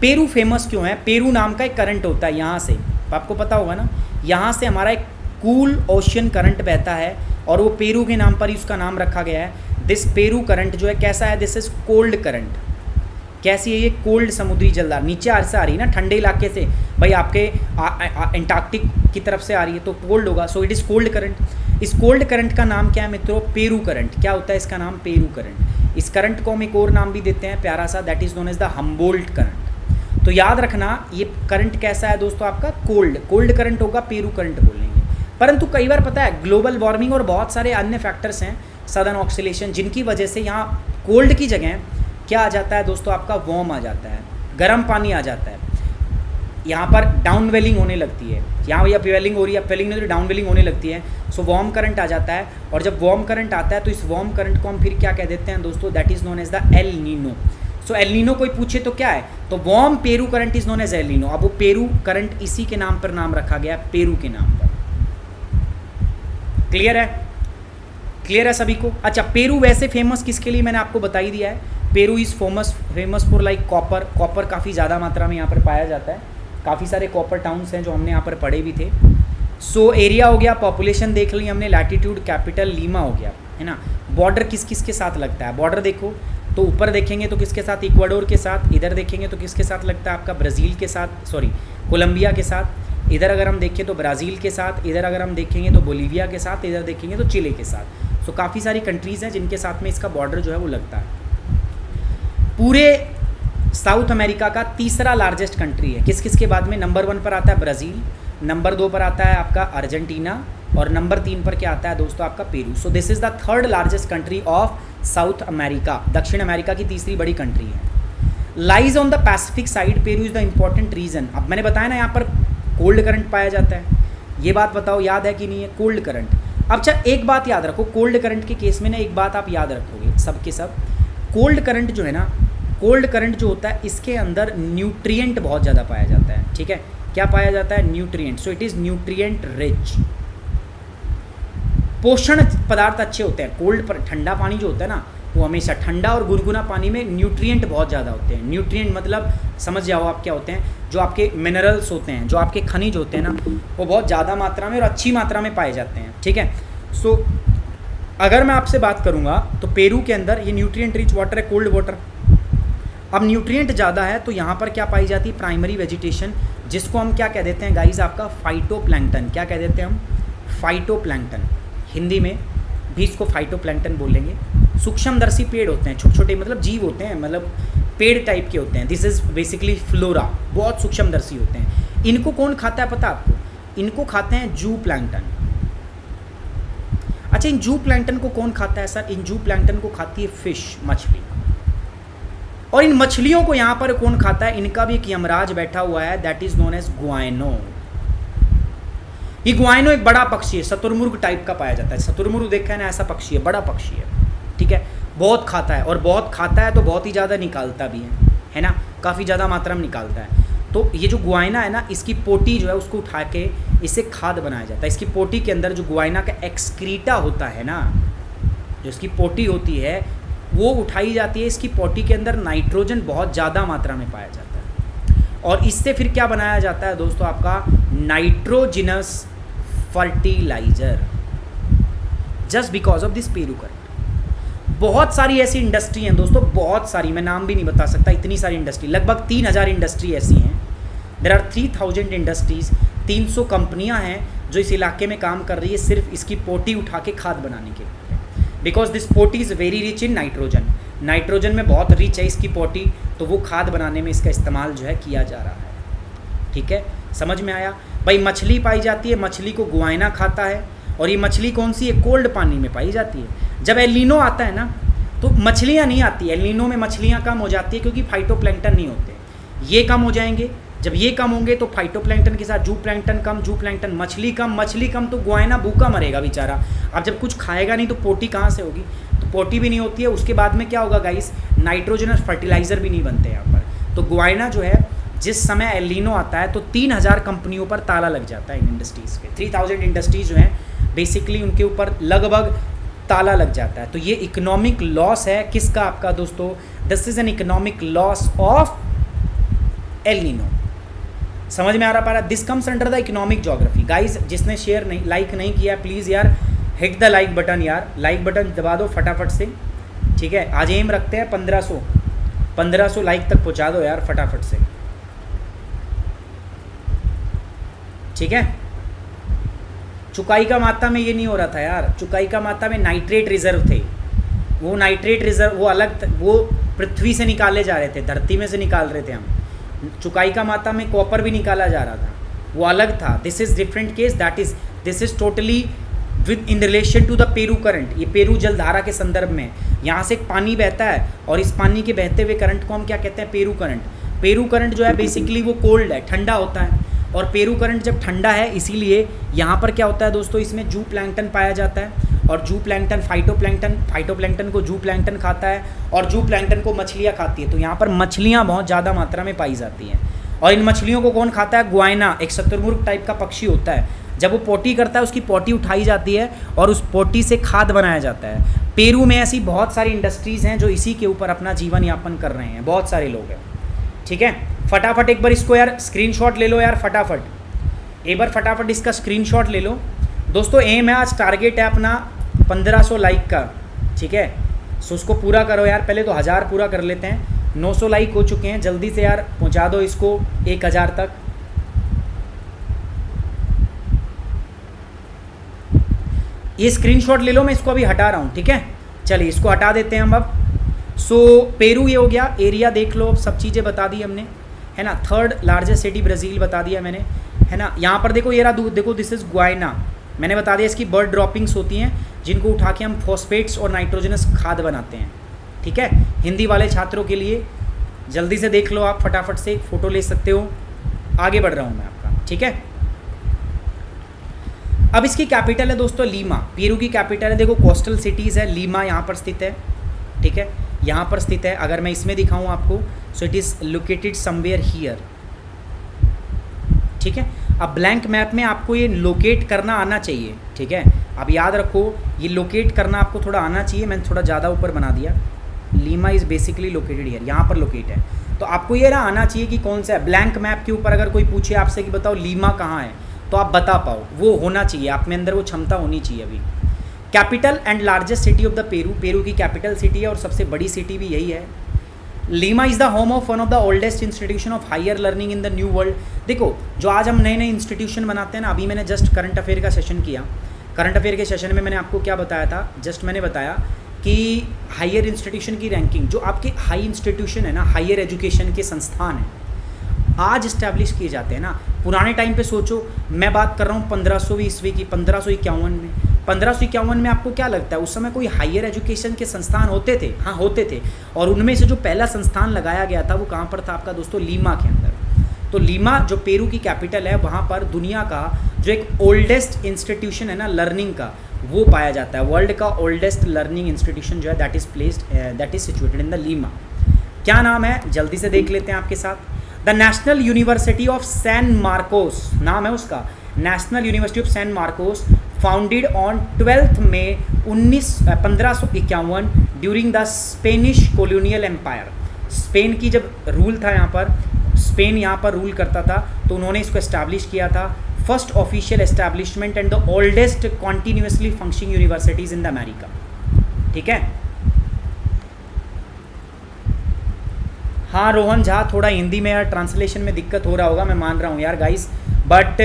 Peru famous क्यों है, पेरू नाम का एक करंट होता है यहाँ से, आपको पता होगा ना, यहाँ से हमारा एक कूल ओशियन करंट बहता है, और वो पेरू के नाम पर ही उसका नाम रखा गया है। दिस पेरू करंट जो है कैसा है, दिस इज कोल्ड करंट। कैसी है ये, कोल्ड समुद्री जलधार, नीचे से आ रही है ना, ठंडे इलाके से, भाई आपके एंटार्क्टिक की तरफ से आ रही है, तो कोल्ड होगा, सो इट इज़ कोल्ड करंट। इस कोल्ड करंट का नाम क्या है मित्रों, पेरू करंट। क्या होता है इसका नाम, पेरू करंट। इस करंट को हम एक और नाम भी देते हैं प्यारा सा, that is known as the Humboldt current. तो याद रखना ये करंट कैसा है दोस्तों, आपका कोल्ड करंट होगा, पेरू करंट बोलेंगे। परंतु कई बार पता है ग्लोबल वार्मिंग और बहुत सारे अन्य फैक्टर्स हैं, सदर्न ऑक्सीलेशन, जिनकी वजह से यहाँ कोल्ड की जगह क्या आ जाता है दोस्तों, आपका वार्म आ जाता है, गर्म पानी आ जाता है, यहाँ पर डाउन वेलिंग होने लगती है, यहाँ भैया वेलिंग हो रही है, वेलिंग नहीं तो डाउन वेलिंग होने लगती है, सो वार्म करंट आ जाता है। और जब वार्म करंट आता है तो इस वार्म करंट को हम फिर क्या कह देते हैं दोस्तों, that is known as the El Nino. So El Nino कोई पूछे तो क्या है, तो warm Peru current is known as El Nino. अब वो पेरू करंट इसी के नाम पर नाम रखा गया, पेरू के नाम पर। क्लियर है, क्लियर है सभी को? अच्छा, पेरू वैसे फेमस किसके लिए मैंने आपको बता ही दिया है। Peru is famous for like copper. Copper काफ़ी ज़्यादा मात्रा में यहाँ पर पाया जाता है। काफ़ी सारे कॉपर टाउन्स हैं जो हमने यहाँ पर पढ़े भी थे। सो एरिया हो गया, पॉपुलेशन देख ली हमने, लैटिट्यूड कैपिटल लीमा हो गया, है ना। बॉर्डर किस किस के साथ लगता है, बॉर्डर देखो तो ऊपर देखेंगे तो किसके साथ, इक्वाडोर के साथ। इधर देखेंगे तो किसके साथ लगता है आपका, ब्राज़ील के साथ, सॉरी कोलंबिया के साथ। इधर अगर हम देखें तो ब्राज़ील के साथ, इधर अगर हम देखेंगे तो बोलीविया के साथ, इधर देखेंगे तो चिले के साथ। सो काफ़ी सारी कंट्रीज़ हैं जिनके साथ में इसका बॉर्डर जो है वो लगता है। पूरे साउथ अमेरिका का तीसरा लार्जेस्ट कंट्री है। किस किस के बाद में, नंबर 1 पर आता है ब्राज़ील, नंबर 2 पर आता है आपका अर्जेंटीना, और नंबर 3 पर क्या आता है दोस्तों आपका Peru. So this is the third largest country of South America. दक्षिण अमेरिका की तीसरी बड़ी कंट्री है। Lies on the Pacific side, Peru is the important region. अब मैंने बताया ना यहाँ पर कोल्ड करंट पाया जाता है, ये बात बताओ याद है कि नहीं है, कोल्ड करंट। अब अच्छा एक बात याद रखो, कोल्ड करंट के केस में ना एक बात आप याद रखोगे सब के सब, कोल्ड करंट जो है ना, कोल्ड करंट जो होता है इसके अंदर न्यूट्रिएंट बहुत ज़्यादा पाया जाता है। ठीक है, क्या पाया जाता है, nutrient. So it is nutrient rich. पोषण पदार्थ अच्छे होते हैं। कोल्ड पर ठंडा पानी जो होता है ना, वो हमेशा ठंडा और गुनगुना पानी में न्यूट्रिएंट बहुत ज़्यादा होते हैं। न्यूट्रिएंट मतलब समझ जाओ आप क्या होते हैं, जो आपके मिनरल्स होते हैं, जो आपके खनिज होते हैं ना, वो बहुत ज़्यादा मात्रा में और अच्छी मात्रा में पाए जाते हैं। ठीक है, सो अगर मैं आपसे बात करूँगा तो पेरू के अंदर ये न्यूट्रिएंट रिच वाटर है, कोल्ड वाटर। अब न्यूट्रिएंट ज़्यादा है तो यहाँ पर क्या पाई जाती है, प्राइमरी वेजिटेशन, जिसको हम क्या कह देते हैं गाइज, आपका फाइटोप्लैंक्टन। क्या कह देते हैं हम, फाइटोप्लैंक्टन। हिंदी में भी इसको फाइटोप्लैंक्टन बोलेंगे। सूक्ष्मदर्शी पेड़ होते हैं, छोटे छोटे मतलब जीव होते हैं, मतलब पेड़ टाइप के होते हैं। दिस इज़ बेसिकली फ्लोरा, बहुत सूक्ष्मदर्शी होते हैं। इनको कौन खाता है पता आपको, इनको खाते हैं जू प्लैंक्टन। अच्छा, इन जू प्लैंक्टन को कौन खाता है सर, इन जू प्लैंक्टन को खाती है फिश, मछली। और इन मछलियों को यहाँ पर कौन खाता है, इनका भी एक यमराज बैठा हुआ है, दैट इज नोन एज गुआइनो। ये गुआइनो एक बड़ा पक्षी है, शतुरमुर्ग टाइप का पाया जाता है। शतुरमुर्ग देखा है ना, ऐसा पक्षी है, बड़ा पक्षी है। ठीक है, बहुत खाता है, और बहुत खाता है तो बहुत ही ज़्यादा निकालता भी है ना, काफ़ी ज़्यादा मात्रा में निकालता है। तो ये जो गुआइना है ना, इसकी पोटी जो है उसको उठा के इससे खाद बनाया जाता है। इसकी पोटी के अंदर जो गुआइना का एक्सक्रीटा होता है ना, जो इसकी पोटी होती है वो उठाई जाती है। इसकी पोटी के अंदर नाइट्रोजन बहुत ज़्यादा मात्रा में पाया जाता है, और इससे फिर क्या बनाया जाता है दोस्तों आपका nitrogenous fertiliser, just because of this Peru current. बहुत सारी ऐसी इंडस्ट्री हैं दोस्तों, बहुत सारी, मैं नाम भी नहीं बता सकता, इतनी सारी इंडस्ट्री, लगभग 3000 इंडस्ट्री ऐसी हैं। देयर आर 3000 इंडस्ट्रीज, 300 कंपनियां हैं जो इस इलाके में काम कर रही है सिर्फ इसकी पोटी उठा के खाद बनाने के लिए। Because this potty is very rich in nitrogen, nitrogen में बहुत रिच है इसकी पोटी, तो वो खाद बनाने में इसका इस्तेमाल जो है किया जा रहा है। ठीक है, समझ में आया भाई। मछली पाई जाती है, मछली को गुआइना खाता है, और ये मछली कौन सी है, कोल्ड पानी में पाई जाती है। जब एलिनो आता है ना तो मछलियाँ नहीं आती, एलिनो में मछलियाँ कम हो जाती है क्योंकि फाइटोप्लैंक्टन नहीं होते, ये कम हो जाएंगे। जब ये कम होंगे तो फाइटोप्लैंक्टन के साथ जू प्लैंक्टन कम, जू प्लैंक्टन मछली कम तो गुआइना भूखा मरेगा बेचारा। अब जब कुछ खाएगा नहीं तो पोटी कहाँ से होगी, तो पोटी भी नहीं होती है। उसके बाद में क्या होगा गाइस, नाइट्रोजनस फर्टिलाइज़र भी नहीं बनते यहाँ पर। तो गुआइना जो है, जिस समय एलिनो आता है तो 3000 कंपनियों पर ताला लग जाता है इन इंडस्ट्रीज़ पे। 3000 इंडस्ट्रीज जो हैं बेसिकली उनके ऊपर लगभग ताला लग जाता है। तो ये इकोनॉमिक लॉस है किसका, आपका दोस्तों, this is an economic loss of एलिनो। समझ में आ रहा, this comes under the economic geography. Guys, जिसने शेयर नहीं, लाइक नहीं किया, प्लीज़ यार हिट द लाइक बटन, यार लाइक बटन दबा दो फटाफट से। ठीक है, आज एम रखते हैं 1500 लाइक तक पहुंचा दो यार फटाफट से। ठीक है, चुकाई का माता में ये नहीं हो रहा था यार, चुकाई का माता में नाइट्रेट रिजर्व थे, वो नाइट्रेट रिजर्व वो अलग, वो पृथ्वी से निकाले जा रहे थे, धरती में से निकाल रहे थे हम। चुकाई का माता में कॉपर भी निकाला जा रहा था, वो अलग था। This is different case, that is this is totally within relation to the Peru current. ये पेरू जलधारा के संदर्भ में, यहाँ से एक पानी बहता है और इस पानी के बहते हुए करंट को हम क्या कहते हैं, पेरू करंट। पेरू करंट जो है बेसिकली वो कोल्ड है, ठंडा होता है, और पेरू करंट जब ठंडा है इसीलिए यहाँ पर क्या होता है दोस्तों, इसमें जू प्लैंक्टन पाया जाता है, और जू प्लैंक्टन फाइटोप्लैंक्टन को जू प्लैंक्टन खाता है, और जू प्लैंक्टन को मछलियाँ खाती है। तो यहाँ पर मछलियाँ बहुत ज़्यादा मात्रा में पाई जाती हैं, और इन मछलियों को कौन खाता है, गुआइना, एक शतुरमुर्ग टाइप का पक्षी होता है जब वो पोटी करता है उसकी पोटी उठाई जाती है और उस पोटी से खाद बनाया जाता है। पेरू में ऐसी बहुत सारी इंडस्ट्रीज़ हैं जो इसी के ऊपर अपना जीवन यापन कर रहे हैं, बहुत सारे लोग हैं। ठीक है, फटाफट एक बार इसको यार स्क्रीनशॉट ले लो यार, फटाफट एक बार फटाफट इसका स्क्रीनशॉट ले लो दोस्तों। एम है आज, टारगेट है अपना 1500 लाइक का। ठीक है, सो उसको पूरा करो यार, पहले तो 1000 पूरा कर लेते हैं। 900 लाइक हो चुके हैं, जल्दी से यार पहुंचा दो इसको 1000 तक। ये स्क्रीनशॉट ले लो, मैं इसको अभी हटा रहा हूँ। ठीक है, चलिए इसको हटा देते हैं हम अब। सो पेरू ये हो गया, एरिया देख लो, सब चीज़ें बता दी हमने, है ना। थर्ड लार्जेस्ट सिटी ब्राज़ील बता दिया मैंने, है ना। यहाँ पर देखो ये रहा, देखो दिस इज़ गुआइना, मैंने बता दिया इसकी बर्ड ड्रॉपिंग्स होती हैं जिनको उठा के हम फॉस्फेट्स और नाइट्रोजनस खाद बनाते हैं। ठीक है, हिंदी वाले छात्रों के लिए जल्दी से देख लो आप, फटाफट से फ़ोटो ले सकते हो। आगे बढ़ रहा हूँ मैं आपका। ठीक है, अब इसकी कैपिटल है दोस्तों लीमा, पेरू की कैपिटल है। देखो कोस्टल सिटीज़ है, लीमा यहाँ पर स्थित है। ठीक है, यहाँ पर स्थित है। अगर मैं इसमें दिखाऊँ आपको, सो it is located somewhere here. ठीक है, अब ब्लैंक मैप में आपको ये लोकेट करना आना चाहिए। ठीक है, अब याद रखो ये लोकेट करना आपको थोड़ा आना चाहिए, मैंने थोड़ा ज़्यादा ऊपर बना दिया। Lima is basically located here, यहाँ पर लोकेट है। तो आपको ये ना आना चाहिए कि कौन सा है। ब्लैंक मैप के ऊपर अगर कोई पूछे आपसे कि बताओ लीमा कहाँ है, तो आप बता पाओ, वो होना चाहिए आप में, अंदर वो क्षमता होनी चाहिए। अभी capital and largest city of the Peru, Peru की कैपिटल सिटी है और सबसे बड़ी सिटी भी यही है। Lima is the home of one of the oldest institution of higher learning in the new world. देखो जो आज हम नए नए इंस्टीट्यूशन बनाते हैं ना, अभी मैंने जस्ट करंट अफेयर का सेशन किया। करंट अफेयर के सेशन में मैंने आपको क्या बताया था, जस्ट मैंने बताया कि हायर इंस्टीट्यूशन की रैंकिंग, जो आपके हाई इंस्टीट्यूशन है ना, हायर एजुकेशन के संस्थान हैं, आज इस्टेब्लिश किए जाते हैं ना। पुराने टाइम पे सोचो, मैं बात कर रहा हूँ 1500वीं ईस्वी की, 1551 में। 1551 में आपको क्या लगता है उस समय कोई हायर एजुकेशन के संस्थान होते थे? हाँ होते थे, और उनमें से जो पहला संस्थान लगाया गया था वो कहाँ पर था आपका दोस्तों? लीमा के अंदर। तो लीमा जो पेरू की कैपिटल है, वहाँ पर दुनिया का जो एक ओल्डेस्ट इंस्टीट्यूशन है ना लर्निंग का, वो पाया जाता है। वर्ल्ड का ओल्डेस्ट लर्निंग इंस्टीट्यूशन जो है that is situated in the Lima. क्या नाम है, जल्दी से देख लेते हैं आपके साथ। The national university of San Marcos नाम है उसका, national university of San Marcos, founded on 12 May 1551 during the Spanish colonial empire. Spain की जब रूल था यहाँ पर, स्पेन यहाँ पर रूल करता था, तो उन्होंने इसको एस्टैब्लिश किया था। First official establishment and the oldest continuously functioning universities in the America. ठीक है, हाँ रोहन झा, थोड़ा हिंदी में यार ट्रांसलेशन में दिक्कत हो रहा होगा, मैं मान रहा हूँ यार गाइस, बट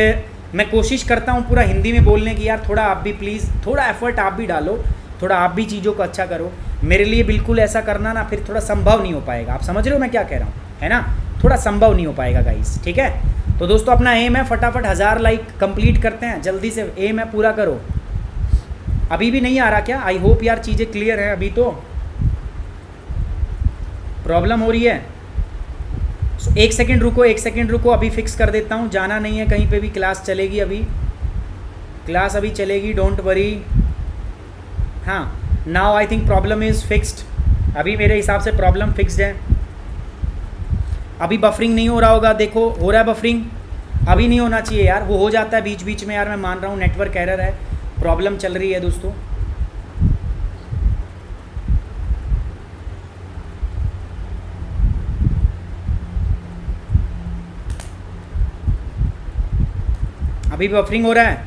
मैं कोशिश करता हूँ पूरा हिंदी में बोलने की। यार थोड़ा आप भी प्लीज़, थोड़ा एफर्ट आप भी डालो, थोड़ा आप भी चीज़ों को अच्छा करो। मेरे लिए बिल्कुल ऐसा करना ना फिर थोड़ा संभव नहीं हो पाएगा। आप समझ रहे हो मैं क्या कह रहा हूँ, है ना? थोड़ा संभव नहीं हो पाएगा गाइस। ठीक है, तो दोस्तों अपना एम है फटाफट 1000 लाइक कंप्लीट करते हैं, जल्दी से एम है पूरा करो। अभी भी नहीं आ रहा क्या? आई होप यार चीज़ें क्लियर हैं। अभी तो प्रॉब्लम हो रही है। एक सेकंड रुको, एक सेकंड रुको, अभी फिक्स कर देता हूँ। जाना नहीं है कहीं पे भी, क्लास चलेगी अभी, क्लास अभी चलेगी, डोंट वरी। हाँ, now I think problem is fixed. अभी मेरे हिसाब से प्रॉब्लम फिक्स्ड है। अभी बफरिंग नहीं हो रहा होगा, देखो हो रहा है बफरिंग। अभी नहीं होना चाहिए यार, वो हो जाता है बीच बीच में यार, मैं मान रहा हूँ नेटवर्क एरर है, प्रॉब्लम चल रही है दोस्तों। अभी बफरिंग हो रहा है।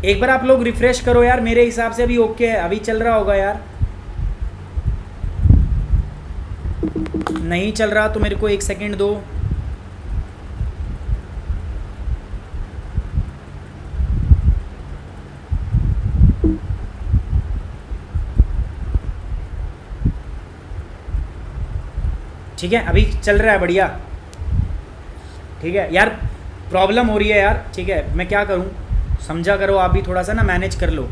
एक बार आप लोग रिफ्रेश करो यार, मेरे हिसाब से अभी ओके है, अभी चल रहा होगा यार। नहीं चल रहा तो मेरे को एक सेकंड दो। ठीक है, अभी चल रहा है, बढ़िया। ठीक है यार, प्रॉब्लम हो रही है यार। ठीक है, मैं क्या करूं, समझा करो आप भी, थोड़ा सा ना मैनेज कर लो,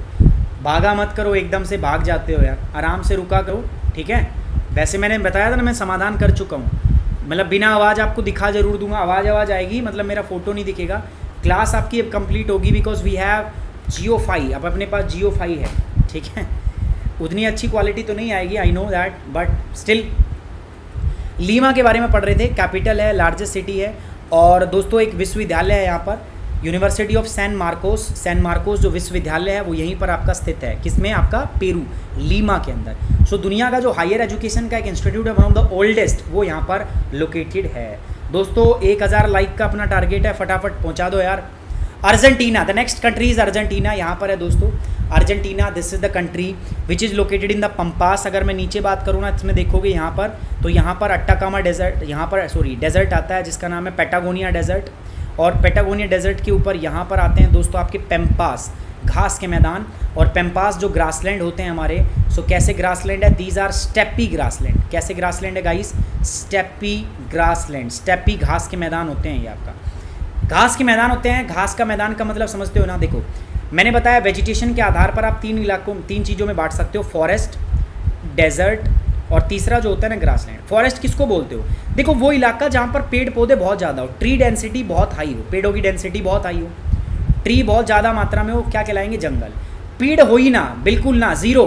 भागा मत करो, एकदम से भाग जाते हो यार, आराम से रुका करो। ठीक है, वैसे मैंने बताया था ना, मैं समाधान कर चुका हूँ, मतलब बिना आवाज़ आपको दिखा ज़रूर दूंगा। आवाज़ आएगी, मतलब मेरा फ़ोटो नहीं दिखेगा। क्लास आपकी अब कंप्लीट होगी because we have Jio Fi, अब अपने पास Jio Fi है। ठीक है, उतनी अच्छी क्वालिटी तो नहीं आएगी, I know that, but still. Lima के बारे में पढ़ रहे थे, कैपिटल है, लार्जेस्ट सिटी है, और दोस्तों एक विश्वविद्यालय है यहाँ पर, यूनिवर्सिटी ऑफ सैन मार्कोस जो विश्वविद्यालय है वो यहीं पर आपका स्थित है। किसमें? आपका पेरू, लीमा के अंदर। सो दुनिया का जो हायर एजुकेशन का एक इंस्टीट्यूट है, वन ऑफ द ओल्डेस्ट, वो यहाँ पर लोकेटेड है। दोस्तों 1000 लाइक का अपना टारगेट है, फटाफट पहुँचा दो यार। Argentina, the next country is Argentina, यहाँ पर है दोस्तों Argentina. This is the country which is located in the pampas. अगर मैं नीचे बात करूँ ना, इसमें देखोगे यहाँ पर, तो यहाँ पर अट्टाकामा डेजर्ट, यहाँ पर डेजर्ट आता है जिसका नाम है पैटागोनिया डेजर्ट, और पैटागोनिया डेजर्ट के ऊपर यहाँ पर आते हैं दोस्तों आपके पैम्पास, घास के मैदान। और पैम्पास जो ग्रासलैंड होते हैं हमारे, सो कैसे ग्रासलैंड है? These are steppe grassland. कैसे ग्रासलैंड है गाइस? स्टेपी ग्रासलैंड, स्टेपी घास के मैदान होते हैं ये आपका, घास के मैदान होते हैं। घास का मैदान का मतलब समझते हो ना? देखो मैंने बताया वेजिटेशन के आधार पर आप तीन चीज़ों में बांट सकते हो, फॉरेस्ट, डेजर्ट, और तीसरा जो होता है ना ग्रासलैंड। फॉरेस्ट किसको बोलते हो? देखो वो इलाका जहाँ पर पेड़ पौधे बहुत ज़्यादा हो, ट्री डेंसिटी बहुत हाई हो, पेड़ों की डेंसिटी बहुत हाई हो, ट्री बहुत ज़्यादा मात्रा में हो, क्या कहलाएंगे? जंगल। पेड़ हो ही ना, बिल्कुल ना, ज़ीरो,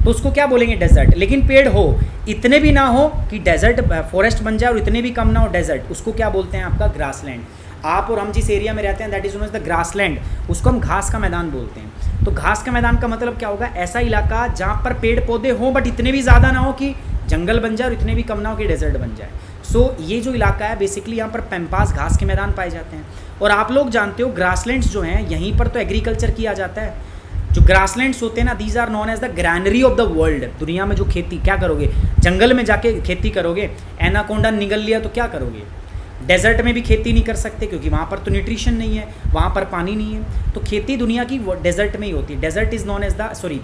तो उसको क्या बोलेंगे? डेजर्ट। लेकिन पेड़ हो, इतने भी ना हो कि डेजर्ट फॉरेस्ट बन जाए और इतने भी कम ना हो डेजर्ट, उसको क्या बोलते हैं? आपका ग्रासलैंड। आप और हम जिस एरिया में रहते हैं that is known as the grassland, उसको हम घास का मैदान बोलते हैं। तो घास का मैदान का मतलब क्या होगा? ऐसा इलाका जहाँ पर पेड़ पौधे हों बट इतने भी ज़्यादा ना हो कि जंगल बन जाए और इतने भी कम ना हो कि डेजर्ट बन जाए। सो ये जो इलाका है बेसिकली यहाँ पर पैम्पास घास के मैदान पाए जाते हैं। और आप लोग जानते हो ग्रासलैंड्स जो हैं यहीं पर तो एग्रीकल्चर किया जाता है। जो ग्रासलैंड्स होते हैं ना, these are known as the granary of the world. दुनिया में जो खेती क्या करोगे? जंगल में जाके खेती करोगे, एनाकोंडा निगल लिया तो क्या करोगे? डेजर्ट में भी खेती नहीं कर सकते क्योंकि वहाँ पर तो न्यूट्रिशन नहीं है, वहाँ पर पानी नहीं है। तो खेती दुनिया की डेजर्ट में ही होती है। Desert is known as the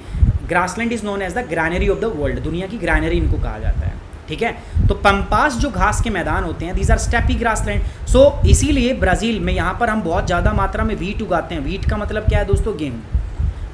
grassland is known as the granary of the world, दुनिया की ग्रैनरी इनको कहा जाता है। ठीक है, तो पंपास जो घास के मैदान होते हैं दीज आर स्टेपी ग्रासलैंड। सो इसीलिए ब्राज़ील में यहाँ पर हम बहुत ज़्यादा मात्रा में वीट उगाते हैं। वीट का मतलब क्या है दोस्तों? गेहूँ।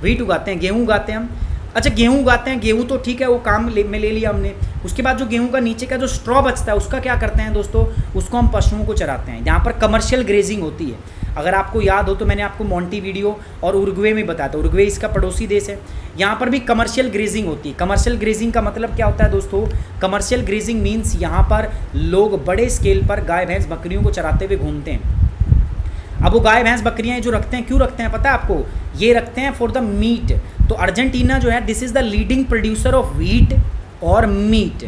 वीट उगाते हैं, गेहूँ उगाते हैं हम। अच्छा गेहूँ उगाते हैं, गेहूँ तो ठीक है, वो काम में ले लिया हमने। उसके बाद जो गेहूँ का नीचे का जो स्ट्रॉ बचता है उसका क्या करते हैं दोस्तों? उसको हम पशुओं को चराते हैं। यहाँ पर कमर्शियल ग्रेजिंग होती है। अगर आपको याद हो तो मैंने आपको मोंटेविडियो और उरुग्वे में बताया था, उरुग्वे इसका पड़ोसी देश है, यहाँ पर भी कमर्शियल ग्रेजिंग होती है। कमर्शियल ग्रेजिंग का मतलब क्या होता है दोस्तों? कमर्शियल ग्रेजिंग मीन्स यहाँ पर लोग बड़े स्केल पर गाय भैंस बकरियों को चराते हुए घूमते हैं। अब वो गाय भैंस बकरियाँ जो रखते हैं, क्यों रखते हैं पता है आपको? ये रखते हैं फॉर द मीट। तो अर्जेंटीना जो है this is the leading producer of wheat और मीट।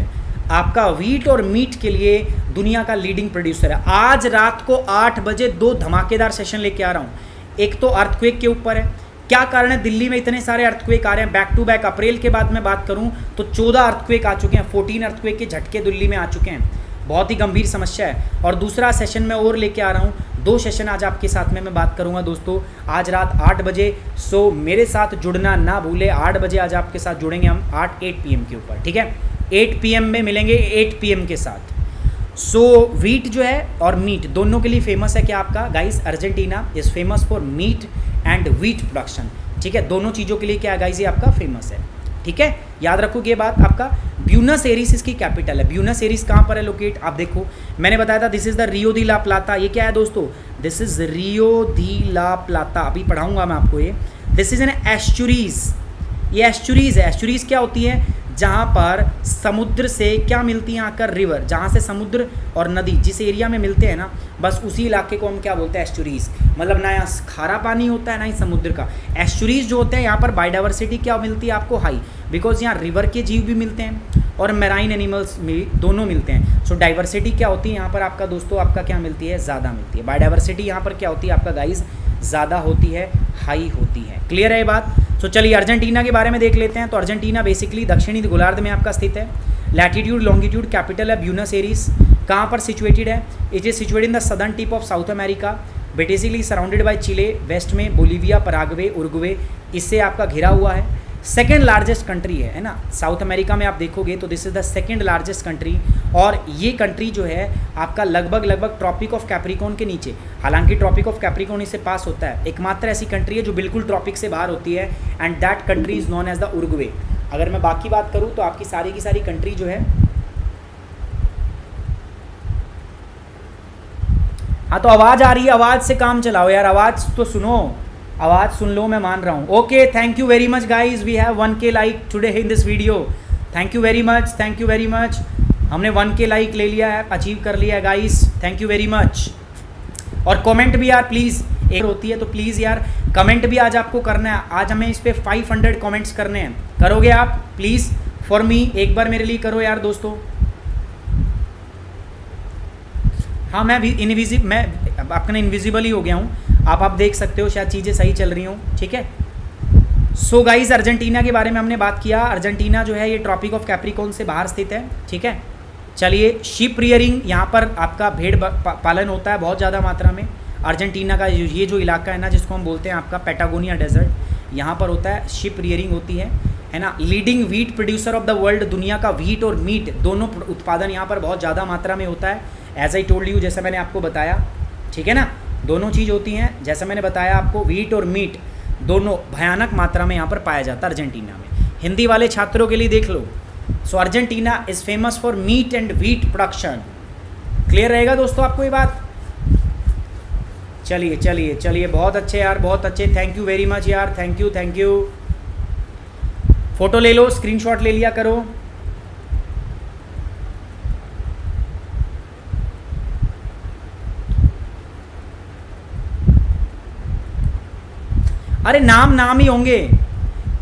आपका व्हीट और मीट के लिए दुनिया का लीडिंग प्रोड्यूसर है। आज रात को 8 बजे 2 धमाकेदार सेशन लेके आ रहा हूँ। एक तो अर्थक्वेक के ऊपर है, क्या कारण है दिल्ली में इतने सारे अर्थक्वेक आ रहे हैं बैक टू बैक। अप्रैल के बाद मैं बात करूँ तो 14 अर्थक्वेक आ चुके हैं, 14 अर्थक्वेक के झटके दिल्ली में आ चुके हैं। बहुत ही गंभीर समस्या है। और दूसरा सेशन मैं और लेके आ रहा हूँ, 2 सेशन आज आपके साथ में मैं बात करूँगा दोस्तों, आज रात 8 बजे। सो मेरे साथ जुड़ना ना भूले, 8 बजे आज आपके साथ जुड़ेंगे हम 8 PM के ऊपर। ठीक है, 8 PM में मिलेंगे 8 PM के साथ। सो व्हीट जो है और मीट दोनों के लिए फेमस है क्या आपका guys? Argentina is famous for meat and wheat production. ठीक है, दोनों चीज़ों के लिए क्या गाइस ये आपका फेमस है। ठीक है, याद रखोगे ये बात। आपका ब्यूनस एरिस इसकी कैपिटल है। ब्यूनस एरिस कहाँ पर है लोकेट? आप देखो मैंने बताया था this is the Rio de la Plata. ये क्या है दोस्तों? This is Rio de la प्लाता। अभी पढ़ाऊँगा मैं आपको ये। This is an estuaries. ये एस्चुरीज है। एस्चुरीज क्या होती है? जहाँ पर समुद्र से क्या मिलती है आकर? रिवर। जहाँ से समुद्र और नदी जिस एरिया में मिलते हैं ना, बस उसी इलाके को हम क्या बोलते हैं? एस्चुरीज। मतलब ना यहाँ खारा पानी होता है ना ही समुद्र का। एस्चुरीज जो होते हैं यहाँ पर बायोडाइवर्सिटी क्या मिलती है आपको? हाई, बिकॉज यहाँ रिवर के जीव भी मिलते हैं और मैराइन एनिमल्स में दोनों मिलते हैं। सो डाइवर्सिटी क्या होती है यहाँ पर आपका दोस्तों? आपका क्या मिलती है? ज़्यादा मिलती है। बायोडाइवर्सिटी यहाँ पर क्या होती है आपका गाइज? ज़्यादा होती है, हाई होती है। क्लियर है ये बात? तो चलिए अर्जेंटीना के बारे में देख लेते हैं। तो अर्जेंटीना बेसिकली दक्षिणी गोलार्ध में आपका स्थित है। लैटिट्यूड लॉन्गिट्यूड कैपिटल है ब्यूनस एरिस। कहाँ पर सिचुएटेड है? It is situated in the southern tip of South America, basically surrounded by Chile, west में बोलीविया, पराग्वे, उरुग्वे, इससे आपका घिरा हुआ है। सेकेंड लार्जेस्ट कंट्री है ना साउथ अमेरिका में। आप देखोगे तो this is the second largest country. और ये कंट्री जो है आपका लगभग ट्रॉपिक ऑफ कैप्रिकॉर्न के नीचे, हालांकि ट्रॉपिक ऑफ कैप्रिकॉर्न इससे पास होता है, एकमात्र ऐसी कंट्री है जो बिल्कुल ट्रॉपिक से बाहर होती है, and that country is known as the Uruguay. अगर मैं बाकी बात करूँ तो आपकी सारी की सारी कंट्री जो है, हाँ तो आवाज़ आ रही है, आवाज़ से काम चलाओ यार, आवाज़ तो सुनो, आवाज़ सुन लो, मैं मान रहा हूँ। Okay, thank you very much guys, we have 1K like today in this video. Thank you very much, thank you very much. हमने 1K लाइक ले लिया है, अचीव कर लिया है guys, thank you very much. और कमेंट भी यार प्लीज़, एक होती है तो प्लीज़ यार कमेंट भी आज आपको करना है। आज हमें इस पर 500 कमेंट्स करने हैं, करोगे आप प्लीज़ फॉर मी, एक बार मेरे लिए करो यार दोस्तों। हाँ, मैं अपना इनविजिबल ही हो गया हूँ, आप देख सकते हो, शायद चीज़ें सही चल रही हूँ, ठीक है। सो गाइज, अर्जेंटीना के बारे में हमने बात किया। अर्जेंटीना जो है ये ट्रॉपिक ऑफ कैप्रिकॉर्न से बाहर स्थित है, ठीक है। चलिए, शिप रियरिंग, यहाँ पर आपका भेड़ पालन होता है बहुत ज़्यादा मात्रा में। अर्जेंटीना का ये जो इलाका है ना, जिसको हम बोलते हैं आपका पैटागोनिया डेजर्ट, यहाँ पर होता है शिप रियरिंग होती है ना। Leading wheat producer of the world, दुनिया का वीट और मीट दोनों उत्पादन यहाँ पर बहुत ज़्यादा मात्रा में होता है। एज आई टोल्ड यू, जैसा मैंने आपको बताया, ठीक है ना, दोनों चीज़ होती हैं। जैसा मैंने बताया आपको, वीट और मीट दोनों भयानक मात्रा में यहाँ पर पाया जाता है अर्जेंटीना में। हिंदी वाले छात्रों के लिए देख लो। So Argentina is famous for meat and wheat production. Clear रहेगा दोस्तों आपको ये बात? चलिए चलिए चलिए, बहुत अच्छे यार, बहुत अच्छे, थैंक यू वेरी मच यार, thank you thank you. Photo ले लो, स्क्रीनशॉट ले लिया करो। अरे नाम ही होंगे,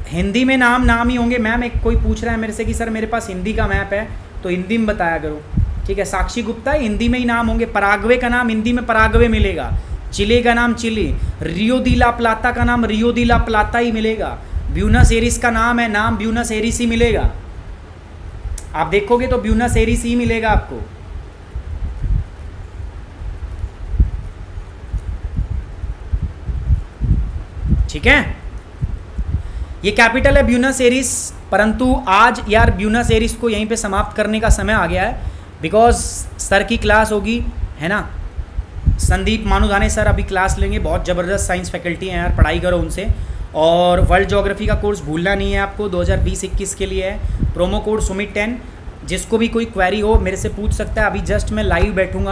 हिंदी में नाम ही होंगे। मैम एक कोई पूछ रहा है मेरे से कि सर मेरे पास हिंदी का मैप है, तो हिंदी में बताया करो, ठीक है। साक्षी गुप्ता, हिंदी में ही नाम होंगे। पराग्वे का नाम हिंदी में पराग्वे मिलेगा, चिले का नाम चिले, रियो दी ला प्लाता का नाम रियो दी ला प्लाता ही मिलेगा, ब्यूनस एरिस का नाम है, नाम ब्यूनस एरिस ही मिलेगा। आप देखोगे तो ब्यूनस एरिस ही मिलेगा आपको। ठीक है, ये कैपिटल है ब्यूनस एरिस। परंतु आज यार ब्यूनस एरिस को यहीं पे समाप्त करने का समय आ गया है, बिकॉज सर की क्लास होगी, है ना। संदीप मानुधाने सर अभी क्लास लेंगे, बहुत ज़बरदस्त साइंस फैकल्टी हैं यार, पढ़ाई करो उनसे। और वर्ल्ड ज्योग्राफी का कोर्स भूलना नहीं है आपको, 2020-21 के लिए है। प्रोमो कोड सुमित 10, जिसको भी कोई क्वेरी हो मेरे से पूछ सकता है। अभी जस्ट मैं लाइव बैठूंगा